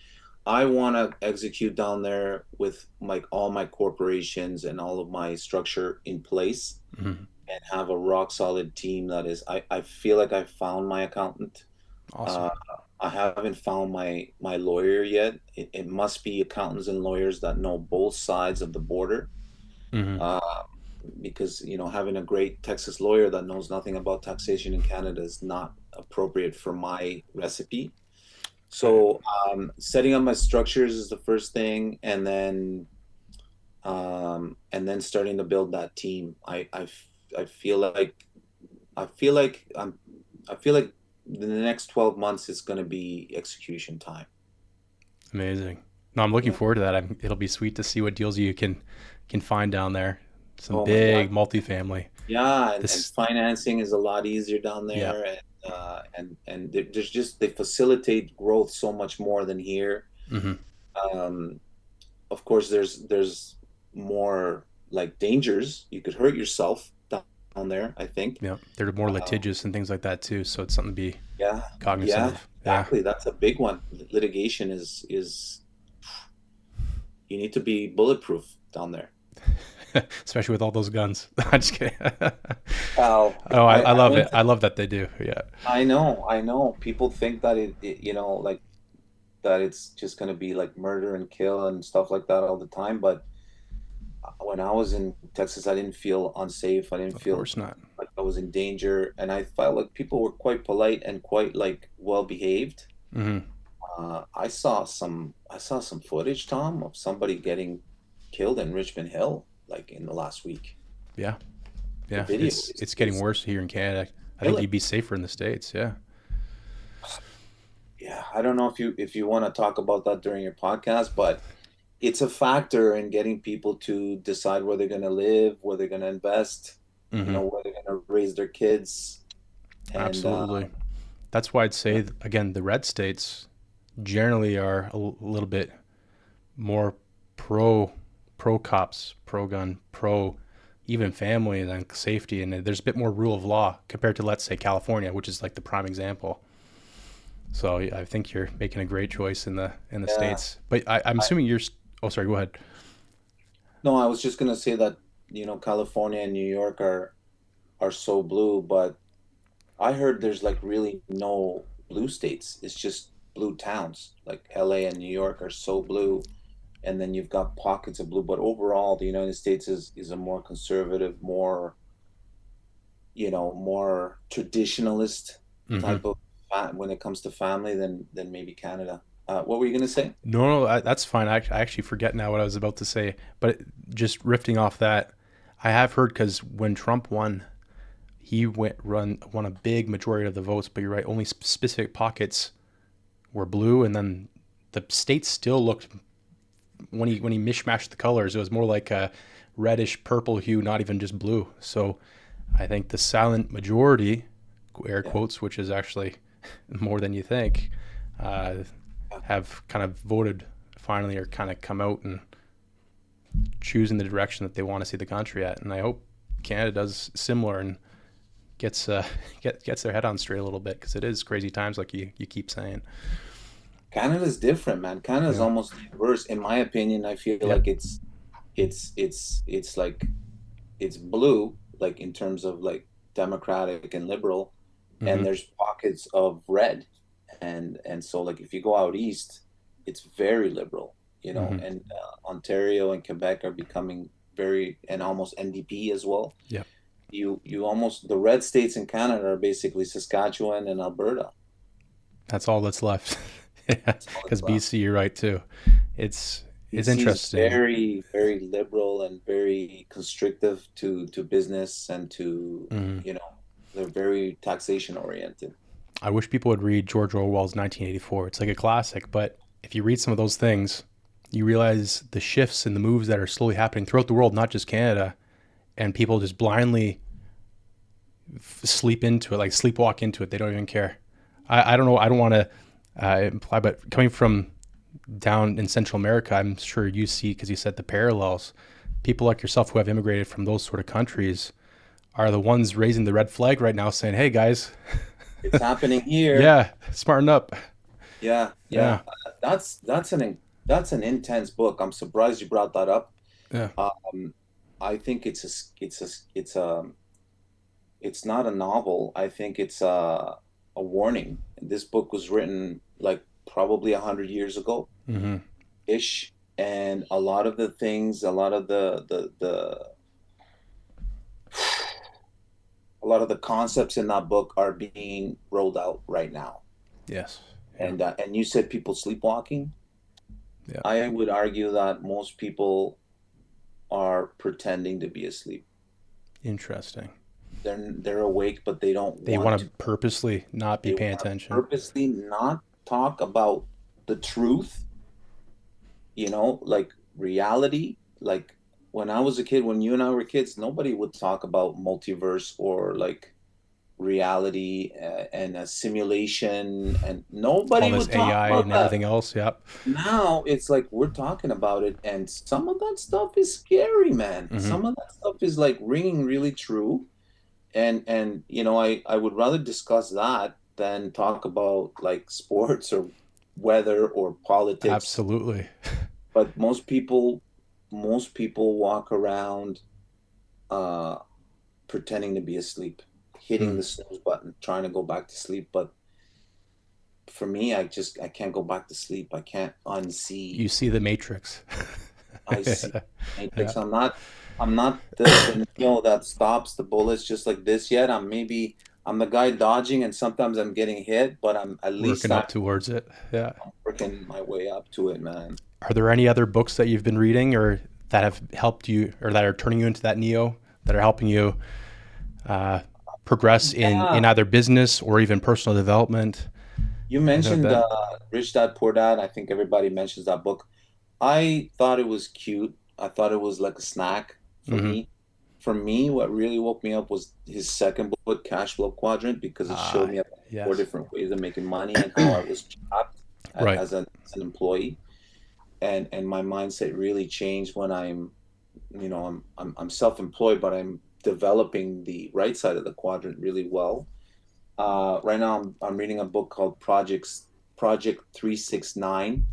B: I want to execute down there with like all my corporations and all of my structure in place,
A: Mm-hmm.
B: and have a rock solid team. That is, I feel like I found my accountant.
A: Awesome.
B: Uh, I haven't found my lawyer yet. It must be accountants and lawyers that know both sides of the border.
A: Mm-hmm.
B: Uh, because having a great Texas lawyer that knows nothing about taxation in Canada is not appropriate for my recipe.
A: Right.
B: So setting up my structures is the first thing, and then starting to build that team. I feel like I feel like I feel like the next 12 months is going to be execution time.
A: Amazing. No, I'm looking
B: Yeah.
A: forward to that. It'll be sweet to see what deals you can find down there. Some
B: Oh my God.
A: big multifamily.
B: Yeah, and
A: This,
B: financing is a lot easier down
A: yeah.
B: there, and there's just they facilitate growth so much more than here.
A: Mm-hmm.
B: Um, of course, there's more like dangers. You could hurt yourself down there, I think.
A: Yeah. They're more
B: Uh,
A: litigious and things like that too. So it's something to be
B: yeah,
A: cognizant
B: yeah,
A: of. Yeah.
B: exactly. That's a big one. Litigation is you need to be bulletproof down there.
A: Especially with all those guns. I'm just kidding.
B: Oh,
A: Oh, I
B: I
A: love
B: went
A: it.
B: to,
A: I love that they do. Yeah.
B: I know. People think that like that it's just going to be like murder and kill and stuff like that all the time. But when I was in Texas, I didn't feel unsafe. I didn't
A: Of
B: feel
A: course not.
B: like I was in danger. And I felt like people were quite polite and quite like well behaved.
A: Mm-hmm.
B: I saw some footage, Tom, of somebody getting killed in Richmond Hill, like in the last week.
A: Yeah.
B: The
A: Yeah.
B: video
A: It's getting
B: is
A: worse here in Canada. I think
B: killing.
A: you'd be safer in the States. Yeah.
B: Yeah, I don't know if you want to talk about that during your podcast, but it's a factor in getting people to decide where they're going to live, where they're going to invest,
A: Mm-hmm.
B: where they're going to raise their kids. And
A: Absolutely. That's why I'd
B: yeah,
A: say, again, the red states generally are little bit more pro pro cops, pro gun, pro even family and safety, and there's a bit more rule of law compared to, let's say, California, which is like the prime example. So I think you're making a great choice in the
B: Yeah.
A: states. But I'm
B: I,
A: assuming you're. Oh, sorry. Go ahead.
B: no, I was just gonna say that, California and New York are so blue, but I heard there's like really no blue states. It's just blue towns. Like LA and New York are so blue, and then you've got pockets of blue. But overall, the United States is a more conservative, more, more traditionalist
A: Hmm.
B: type of when it comes to family than maybe Canada. What were you gonna say?
A: No, that's fine. I actually forget now what I was about to say. But just riffing off that, I have heard because when Trump won, he won a big majority of the votes. But you're right, only specific pockets were blue, and then the states still looked when he mishmashed the colors, it was more like a reddish purple hue, not even just blue. So I think the silent majority, air
B: Yeah.
A: quotes, which is actually more than you think, uh, have kind of voted finally or kind of come out and choosing the direction that they want to see the country at. And I hope Canada does similar and gets gets their head on straight a little bit because it is crazy times, like you keep saying.
B: Canada's different, man. Canada's
A: Yeah.
B: almost the reverse, in my opinion. I feel
A: Yep.
B: like it's like it's blue, like in terms of like democratic and liberal, and
A: Mm-hmm.
B: there's pockets of red, and so like if you go out east, it's very liberal,
A: Mm-hmm.
B: and Ontario and Quebec are becoming very, and almost NDP as well.
A: Yep.
B: You almost, the red states in Canada are basically Saskatchewan and Alberta.
A: That's all that's left. Yeah,
B: That's all
A: because
B: that's left.
A: BC, you're right too. It's it's
B: BC is
A: interesting.
B: very, very liberal and very constrictive to business and to,
A: Mm.
B: they're very taxation oriented.
A: I wish people would read George Orwell's 1984. It's like a classic, but if you read some of those things, you realize the shifts and the moves that are slowly happening throughout the world, not just Canada, and people just blindly sleep into it, like sleepwalk into it. They don't even care. I don't know. I don't want to imply, but coming from down in Central America, I'm sure you see, because you said the parallels. People like yourself who have immigrated from those sort of countries are the ones raising the red flag right now, saying, "Hey guys,
B: It's happening here.
A: yeah, smarten up."
B: Yeah, yeah.
A: Yeah,
B: That's an intense book. I'm surprised you brought that up.
A: yeah.
B: Um, I think it's not a novel. I think it's a warning. This book was written like probably 100 years ago
A: Mm-hmm.
B: ish, and a lot of the things, a lot of the concepts in that book are being rolled out right now.
A: Yes. Yeah.
B: And you said people sleepwalking.
A: Yeah.
B: I would argue that most people are pretending to be asleep.
A: Interesting.
B: They're awake, but they don't
A: They
B: want
A: want
B: to.
A: to purposely not be
B: They
A: paying
B: want to
A: attention.
B: purposely not talk about the truth, like reality. Like when I was a kid, when you and I were kids, nobody would talk about multiverse or like reality and a simulation, and
A: All
B: nobody
A: this
B: would talk
A: AI
B: about
A: and
B: that.
A: everything else. Yep.
B: Now it's like we're talking about it, and some of that stuff is scary, man.
A: Mm-hmm.
B: Some of that stuff is like ringing really true. And I would rather discuss that than talk about like sports or weather or politics.
A: Absolutely.
B: But most people walk around uh pretending to be asleep, hitting
A: Hmm.
B: the snooze button, trying to go back to sleep. But for me, I can't go back to sleep. I can't unsee.
A: You see the Matrix.
B: I see
A: Yeah.
B: Matrix. I'm not the Neo that stops the bullets just like this yet. I'm the guy dodging, and sometimes I'm getting hit, but I'm at least
A: Working
B: I'm
A: up towards it. Yeah.
B: working my way up to it, man.
A: Are there any other books that you've been reading or that have helped you or that are turning you into that Neo that are helping you uh, progress in
B: Yeah,
A: either business or even personal development?
B: you
A: Anything like
B: mentioned
A: that?
B: Rich Dad Poor Dad. I think everybody mentions that book. I thought it was cute. I thought it was like a snack for
A: Mm-hmm.
B: me. For me, what really woke me up was his second book, Cash Flow Quadrant, because it showed me about four
A: Yes.
B: different ways of making money and how I was trapped
A: Right.
B: as an employee. And my mindset really changed when I'm self-employed, but I'm developing the right side of the quadrant really well. Right now I'm reading a book called Project 369,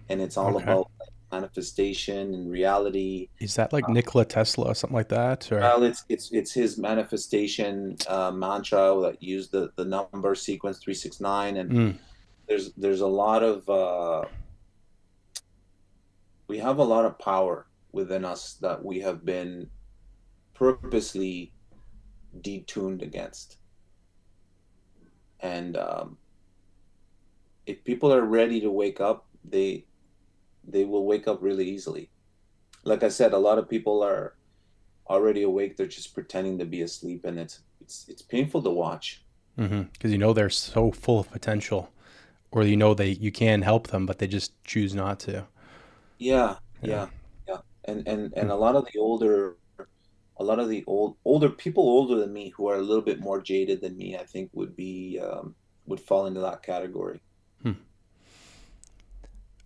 B: and it's all
A: Okay.
B: about like, manifestation and reality.
A: Is that like
B: Uh,
A: Nikola Tesla or something like that? Or
B: well, it's his manifestation mantra that use the number sequence 369, and
A: mm,
B: there's a lot of we have a lot of power within us that we have been purposely detuned against. And if people are ready to wake up, they will wake up really easily. Like I said, a lot of people are already awake. They're just pretending to be asleep, and it's painful to watch.
A: because you know they're so full of potential, or you know you can help them, but they just choose not to.
B: Yeah,
A: Yeah.
B: yeah, yeah. And
A: Hmm.
B: a lot of the older people older than me who are a little bit more jaded than me, I think would fall into that category.
A: Hmm.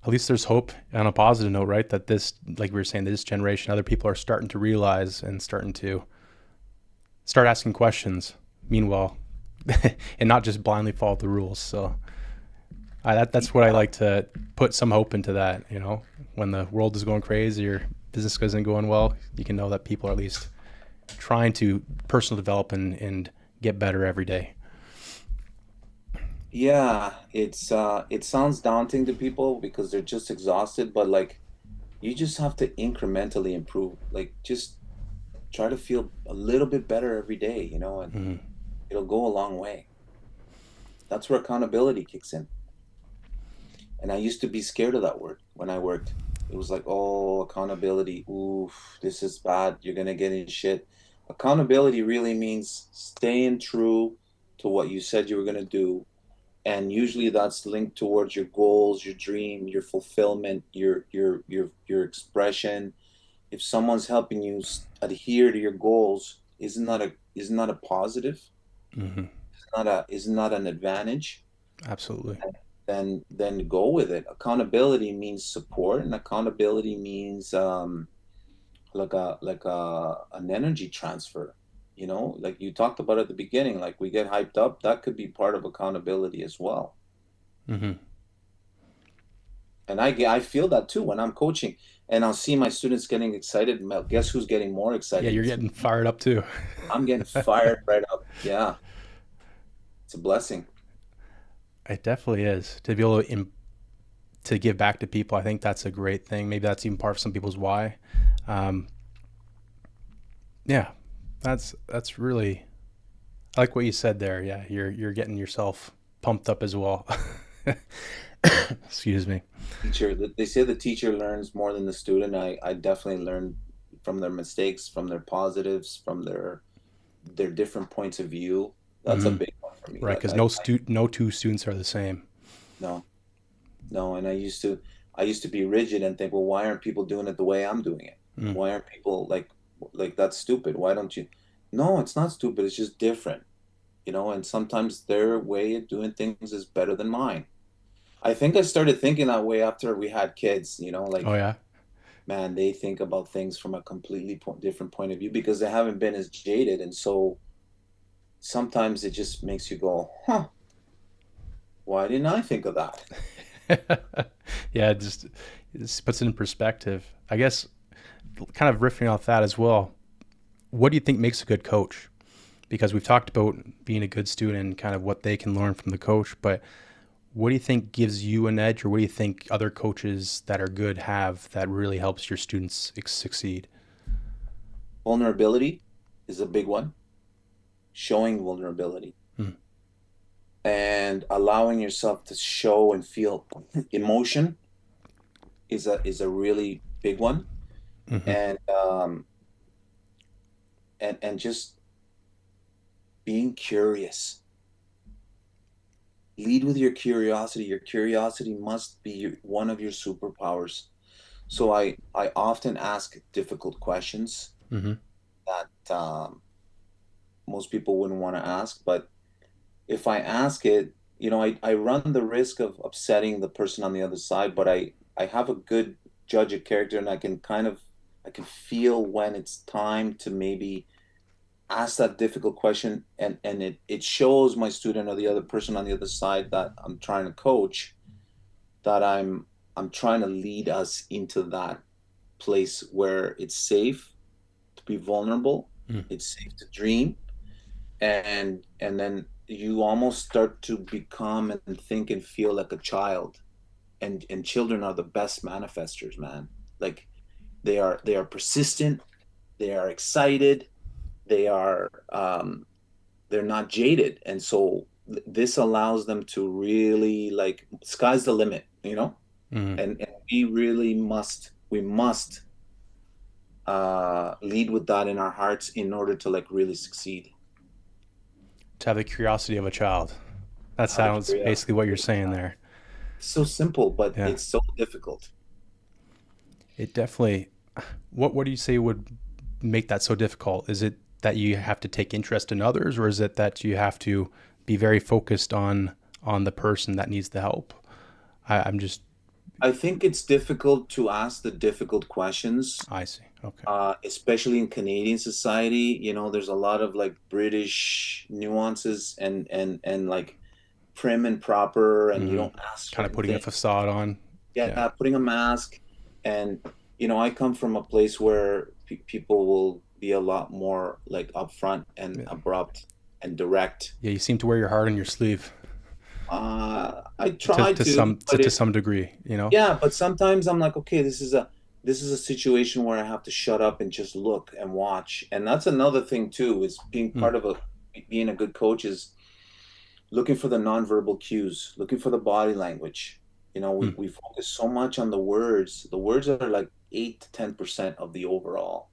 A: At least there's hope on a positive note, right? That this, like we were saying, this generation, other people are starting to realize and starting to start asking questions. Meanwhile, and not just blindly follow the rules. So that's what I like to put some hope into that. You know, when the world is going crazy or business isn't going well, you can know that people are at least trying to personal develop and get better every day.
B: Yeah, it sounds daunting to people because they're just exhausted, but like you just have to incrementally improve. Like just try to feel a little bit better every day, and
A: Mm-hmm.
B: it'll go a long way. That's where accountability kicks in. And I used to be scared of that word when I worked. It was like, oh, accountability. Oof, this is bad. You're gonna get in shit. Accountability really means staying true to what you said you were gonna do. And usually that's linked towards your goals, your dream, your fulfillment, your expression. If someone's helping you adhere to your goals, isn't that a positive?
A: Mm-hmm.
B: Isn't that an advantage?
A: Absolutely.
B: Then go with it. Accountability means support, and accountability means an energy transfer. Like you talked about at the beginning, like we get hyped up. That could be part of accountability as well.
A: Mm-hmm.
B: And I feel that too when I'm coaching, and I'll see my students getting excited. Well, guess who's getting more
A: Yeah,
B: excited?
A: you're
B: It's me.
A: getting fired up too.
B: I'm getting fired right up. Yeah, it's a blessing.
A: It definitely is to be able to give back to people. I think that's a great thing. Maybe that's even part of some people's why. Um, yeah, that's really I like what you said there. Yeah, you're getting yourself pumped up as well. Excuse me.
B: They say the teacher learns more than the student. I definitely learn from their mistakes, from their positives, from their different points of view. That's a
A: Hmm.
B: big one for me.
A: Right,
B: Like
A: because no two students are the same.
B: no, no, and I used to be rigid and think, well, why aren't people doing it the way I'm doing it?
A: Mm.
B: Why aren't people like that's stupid? Why don't you? No, it's not stupid. It's just different, and sometimes their way of doing things is better than mine. I think I started thinking that way after we had kids,
A: Oh
B: like,
A: yeah.
B: man, they think about things from a completely different point of view because they haven't been as jaded. And so sometimes it just makes you go, huh, why didn't I think of that?
A: Yeah, it just puts it in perspective. I guess kind of riffing off that as well. What do you think makes a good coach? Because we've talked about being a good student and kind of what they can learn from the coach, but what do you think gives you an edge, or what do you think other coaches that are good have that really helps your students succeed?
B: Vulnerability is a big one, showing vulnerability
A: Mm-hmm.
B: and allowing yourself to show and feel emotion is a really big one.
A: Mm-hmm.
B: And just being curious. Lead with your curiosity. Your curiosity must be one of your superpowers. So I often ask difficult questions
A: Mm-hmm.
B: that most people wouldn't want to ask. But if I ask it, I run the risk of upsetting the person on the other side, but I have a good judge of character, and I can feel when it's time to maybe ask that difficult question, and it shows my student or the other person on the other side that I'm trying to coach, that I'm trying to lead us into that place where it's safe to be vulnerable,
A: Mm.
B: it's safe to dream, and then you almost start to become and think and feel like a child. And children are the best manifestors, man. Like they are persistent, they are excited, they are they're not jaded, and so this allows them to really, like, sky's the limit, you know.
A: Mm.
B: And we must lead with that in our hearts in order to like really succeed.
A: To have the curiosity of a child. That
B: Have a
A: sounds
B: curiosity.
A: basically what you're saying there.
B: It's so simple, but
A: Yeah.
B: it's so difficult.
A: It definitely. What do you say would make that so difficult? Is it that you have to take interest in others, or is it that you have to be very focused on the person that needs the help? I'm just.
B: I think it's difficult to ask the difficult questions,
A: I see. Okay.
B: especially in Canadian society. You know, there's a lot of like British nuances and like prim and proper, and you
A: Mm-hmm.
B: don't ask
A: Kind of
B: certain
A: putting a
B: things.
A: facade on. Yeah.
B: Yeah, putting a mask. And I come from a place where people will be a lot more like upfront and
A: Yeah.
B: abrupt and direct.
A: Yeah. You seem to wear your heart on your sleeve
B: I try to, but
A: to some degree. You know.
B: yeah, but sometimes I'm like, okay, this is a situation where I have to shut up and just look and watch. And that's another thing too, is
A: Mm.
B: being a good coach is looking for the nonverbal cues, looking for the body language.
A: Mm.
B: We focus so much on the words. The words are like 8 to 10% of the overall.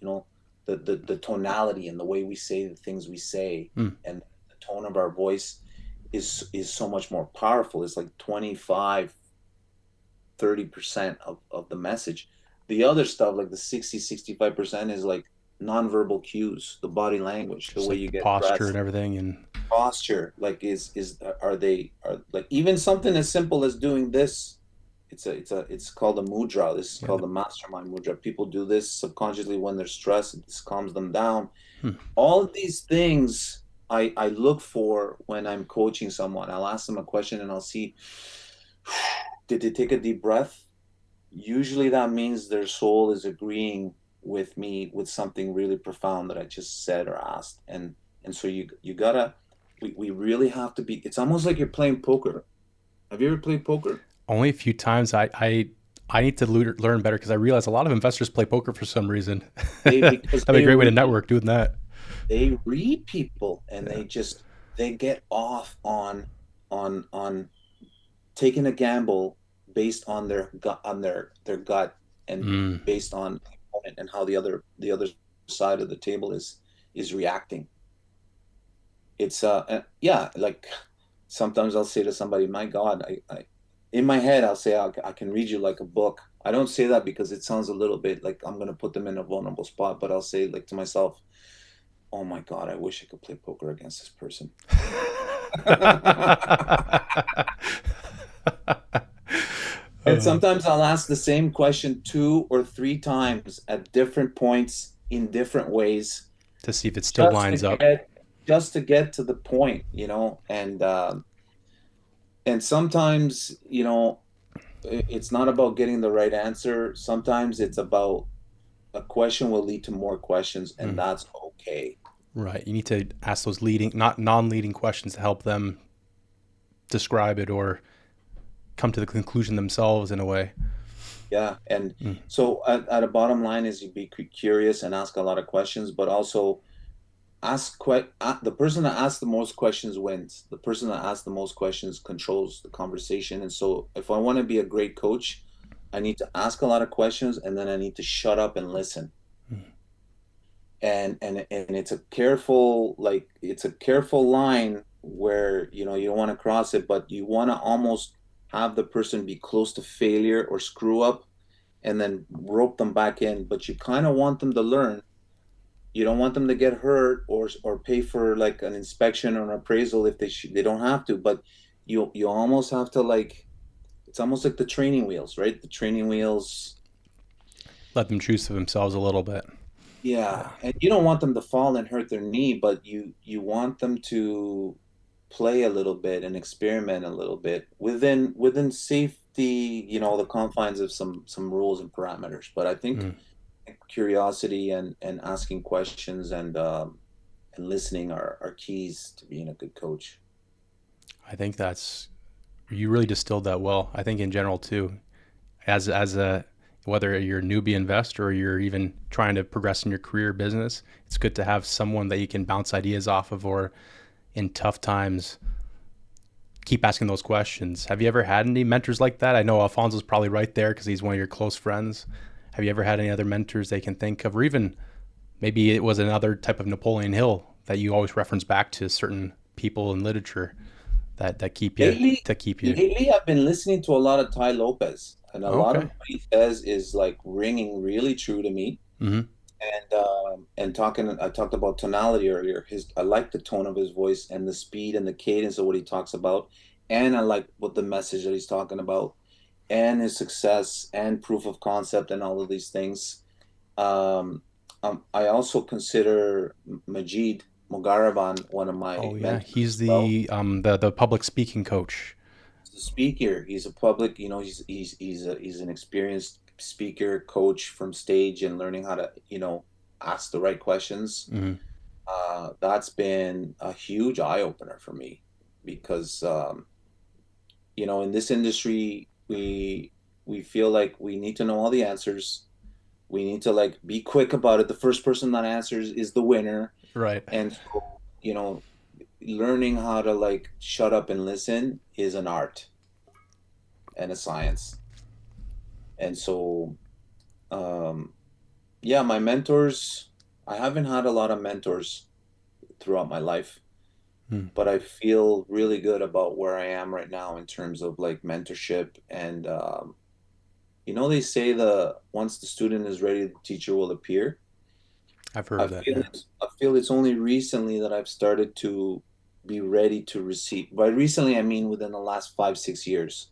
B: You know, the tonality and the way we say the things we say,
A: Mm.
B: and the tone of our voice is so much more powerful. It's like 25-30% of the message. The other stuff, like the 65% is like nonverbal cues, the body language, the
A: Just
B: way
A: like
B: you
A: the
B: get
A: posture and
B: dressed,
A: everything, and
B: posture. Like, are like, even something as simple as doing this. It's called a mudra. This is
A: yeah.
B: called the mastermind mudra. People do this subconsciously when they're stressed. This calms them down.
A: Hmm.
B: All of these things I look for when I'm coaching someone. I'll ask them a question and I'll see, did they take a deep breath? Usually that means their soul is agreeing with me with something really profound that I just said or asked. And so you gotta we really have to be, it's almost like you're playing poker. Have you ever played poker?
A: Only a few times. I need to learn better because I realize a lot of investors play poker for some reason.
B: Because
A: That'd be a great way to network doing that.
B: they read people, and
A: Yeah.
B: they get off on taking a gamble based on their gut, their gut, and
A: Mm.
B: based on the opponent and how the other side of the table is reacting. It's yeah, like sometimes I'll say to somebody, my God, I in my head I'll say, I can read you like a book. I don't say that because it sounds a little bit like I'm gonna put them in a vulnerable spot, but I'll say like to myself, oh my God, I wish I could play poker against this person. And
A: uh,
B: sometimes I'll ask the same question 2 or 3 times at different points in different ways,
A: to see if it still
B: just to
A: lines up.
B: get just to get to the point, and sometimes, it's not about getting the right answer. Sometimes it's about a question will lead to more questions, and
A: Mm.
B: that's okay.
A: Right. You need to ask those leading, not non-leading questions to help them describe it or come to the conclusion themselves in a way.
B: Yeah. And
A: Mm.
B: so at a bottom line is you be curious and ask a lot of questions, but also the person that asks the most questions wins. The person that asks the most questions controls the conversation. And so if I want to be a great coach, I need to ask a lot of questions, and then I need to shut up and listen.
A: Mm.
B: And it's a careful line where you don't want to cross it, but you want to almost have the person be close to failure or screw up, and then rope them back in. But you kind of want them to learn. You don't want them to get hurt or pay for like an inspection or an appraisal if they don't have to. But you almost have to, like, it's almost like the training wheels, right? The training wheels.
A: Let them choose for themselves a little bit.
B: Yeah,
A: Yeah.
B: and you don't want them to fall and hurt their knee, but you want them to play a little bit and experiment a little bit within safety, the confines of some rules and parameters. But I think
A: Mm.
B: curiosity and asking questions and listening are keys to being a good coach.
A: I think you really distilled that well. I think in general too, as a whether you're a newbie investor or you're even trying to progress in your career or business, it's good to have someone that you can bounce ideas off of, or in tough times keep asking those questions. Have you ever had any mentors like that? I know Alfonso's probably right there because he's one of your close friends. Have you ever had any other mentors they can think of, or even maybe it was another type of Napoleon Hill that you always reference back to certain people in literature that keep you
B: Lately,
A: that keep you.
B: lately I've been listening to a lot of Ty Lopez, and a lot of
A: Okay.
B: what he says is like ringing really true to me.
A: Mm-hmm.
B: And I talked about tonality earlier. I like the tone of his voice and the speed and the cadence of what he talks about, and I like what the message that he's talking about, and his success and proof of concept and all of these things. Um, I also consider Majid Mogaraban one of my
A: Oh yeah,
B: mentors
A: he's
B: as well.
A: the public speaking coach.
B: He's a speaker. He's a public, he's an experienced speaker, coach from stage and learning how to, ask the right questions.
A: Mm-hmm.
B: That's been a huge eye opener for me because in this industry we feel like we need to know all the answers. We need to like be quick about it. The first person that answers is the winner.
A: Right.
B: And so, learning how to like shut up and listen is an art and a science. And so, um, yeah, my mentors, I haven't had a lot of mentors throughout my life,
A: Mm.
B: but I feel really good about where I am right now in terms of like mentorship. And, they say the once the student is ready, the teacher will appear.
A: I've heard of that. Yeah.
B: I feel it's only recently that I've started to be ready to receive. By recently, I mean within the last 5, 6 years,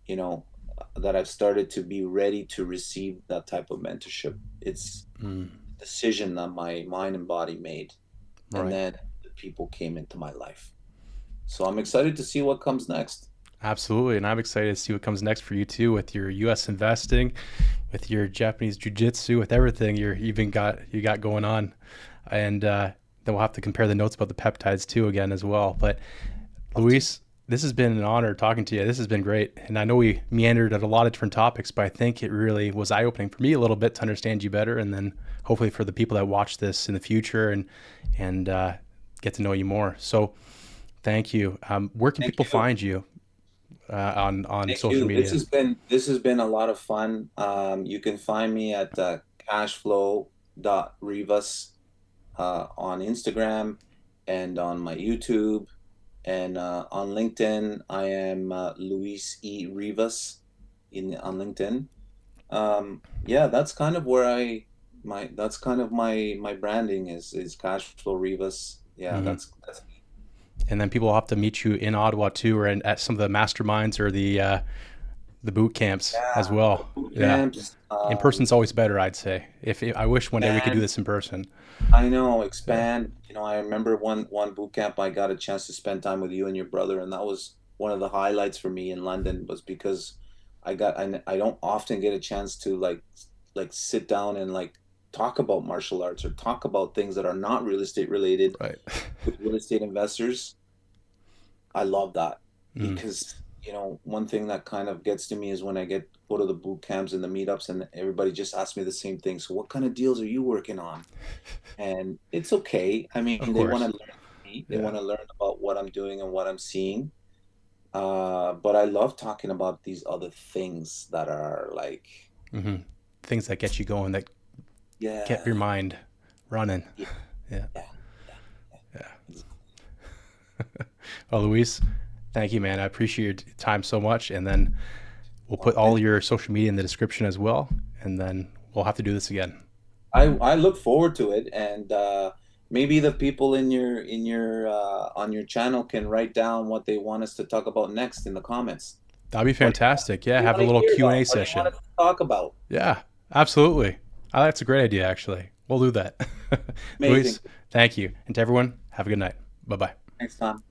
B: you know, that I've started to be ready to receive that type of mentorship. It's
A: Mm.
B: a decision that my mind and body made, and
A: Right.
B: then the people came into my life. So I'm excited to see what comes next.
A: Absolutely, and I'm excited to see what comes next for you too, with your U.S. investing, with your Japanese jiu-jitsu, with everything you got going on, and then we'll have to compare the notes about the peptides too again as well. But
B: Love to.
A: Luis, this has been an honor talking to you. This has been great, and I know we meandered at a lot of different topics, but I think it really was eye-opening for me a little bit to understand you better, and then hopefully for the people that watch this in the future and get to know you more. So thank you. Where can
B: Thank
A: people
B: you.
A: find you on
B: Thank
A: social
B: you.
A: media?
B: This has been a lot of fun. You can find me at cashflow.rivas on Instagram and on my YouTube. And on LinkedIn, I am Luis E. Rivas on LinkedIn. Yeah, that's kind of where that's kind of my branding is Cashflow Rivas. Yeah,
A: Hmm.
B: that's
A: And then people will have to meet you in Ottawa too, or at some of the masterminds or the boot camps as
B: yeah. The
A: well.
B: boot
A: Yeah,
B: camps,
A: in person's always better, I'd say. If I wish one day we could do
B: expand.
A: this in person.
B: I know,
A: Yeah.
B: expand. I remember one boot camp I got a chance to spend time with you and your brother, and that was one of the highlights for me in London was because I don't often get a chance to like sit down and like talk about martial arts or talk about things that are not real estate related
A: Right.
B: with real estate investors. I love that
A: Mm.
B: because one thing that kind of gets to me is when I go to the boot camps and the meetups and everybody just asks me the same thing. So what kind of deals are you working on? And it's okay. I
A: Of
B: mean, they want to
A: course.
B: learn from me. They
A: Yeah.
B: want to learn about what I'm doing and what I'm seeing. But I love talking about these other things that are like,
A: Hmm. Things that get you going, that get your
B: yeah,
A: mind running.
B: yeah,
A: Yeah.
B: yeah, yeah,
A: Yeah.
B: yeah.
A: Well, Luis, thank you, man. I appreciate your time so much. And then we'll put
B: Well,
A: all your social media in the description as well. And then we'll have to do this again.
B: I look forward to it, and maybe the people in your on your channel can write down what they want us to talk about next in the comments.
A: That'd be fantastic.
B: What
A: Yeah.
B: do you
A: Have
B: want
A: a
B: to
A: little
B: hear
A: Q&A
B: about? What do you want
A: session.
B: us to talk about?
A: Yeah, absolutely. That's a great idea, actually. We'll do that.
B: Amazing.
A: Luis, thank you. And to everyone, have a good night. Bye bye.
B: Thanks, Tom.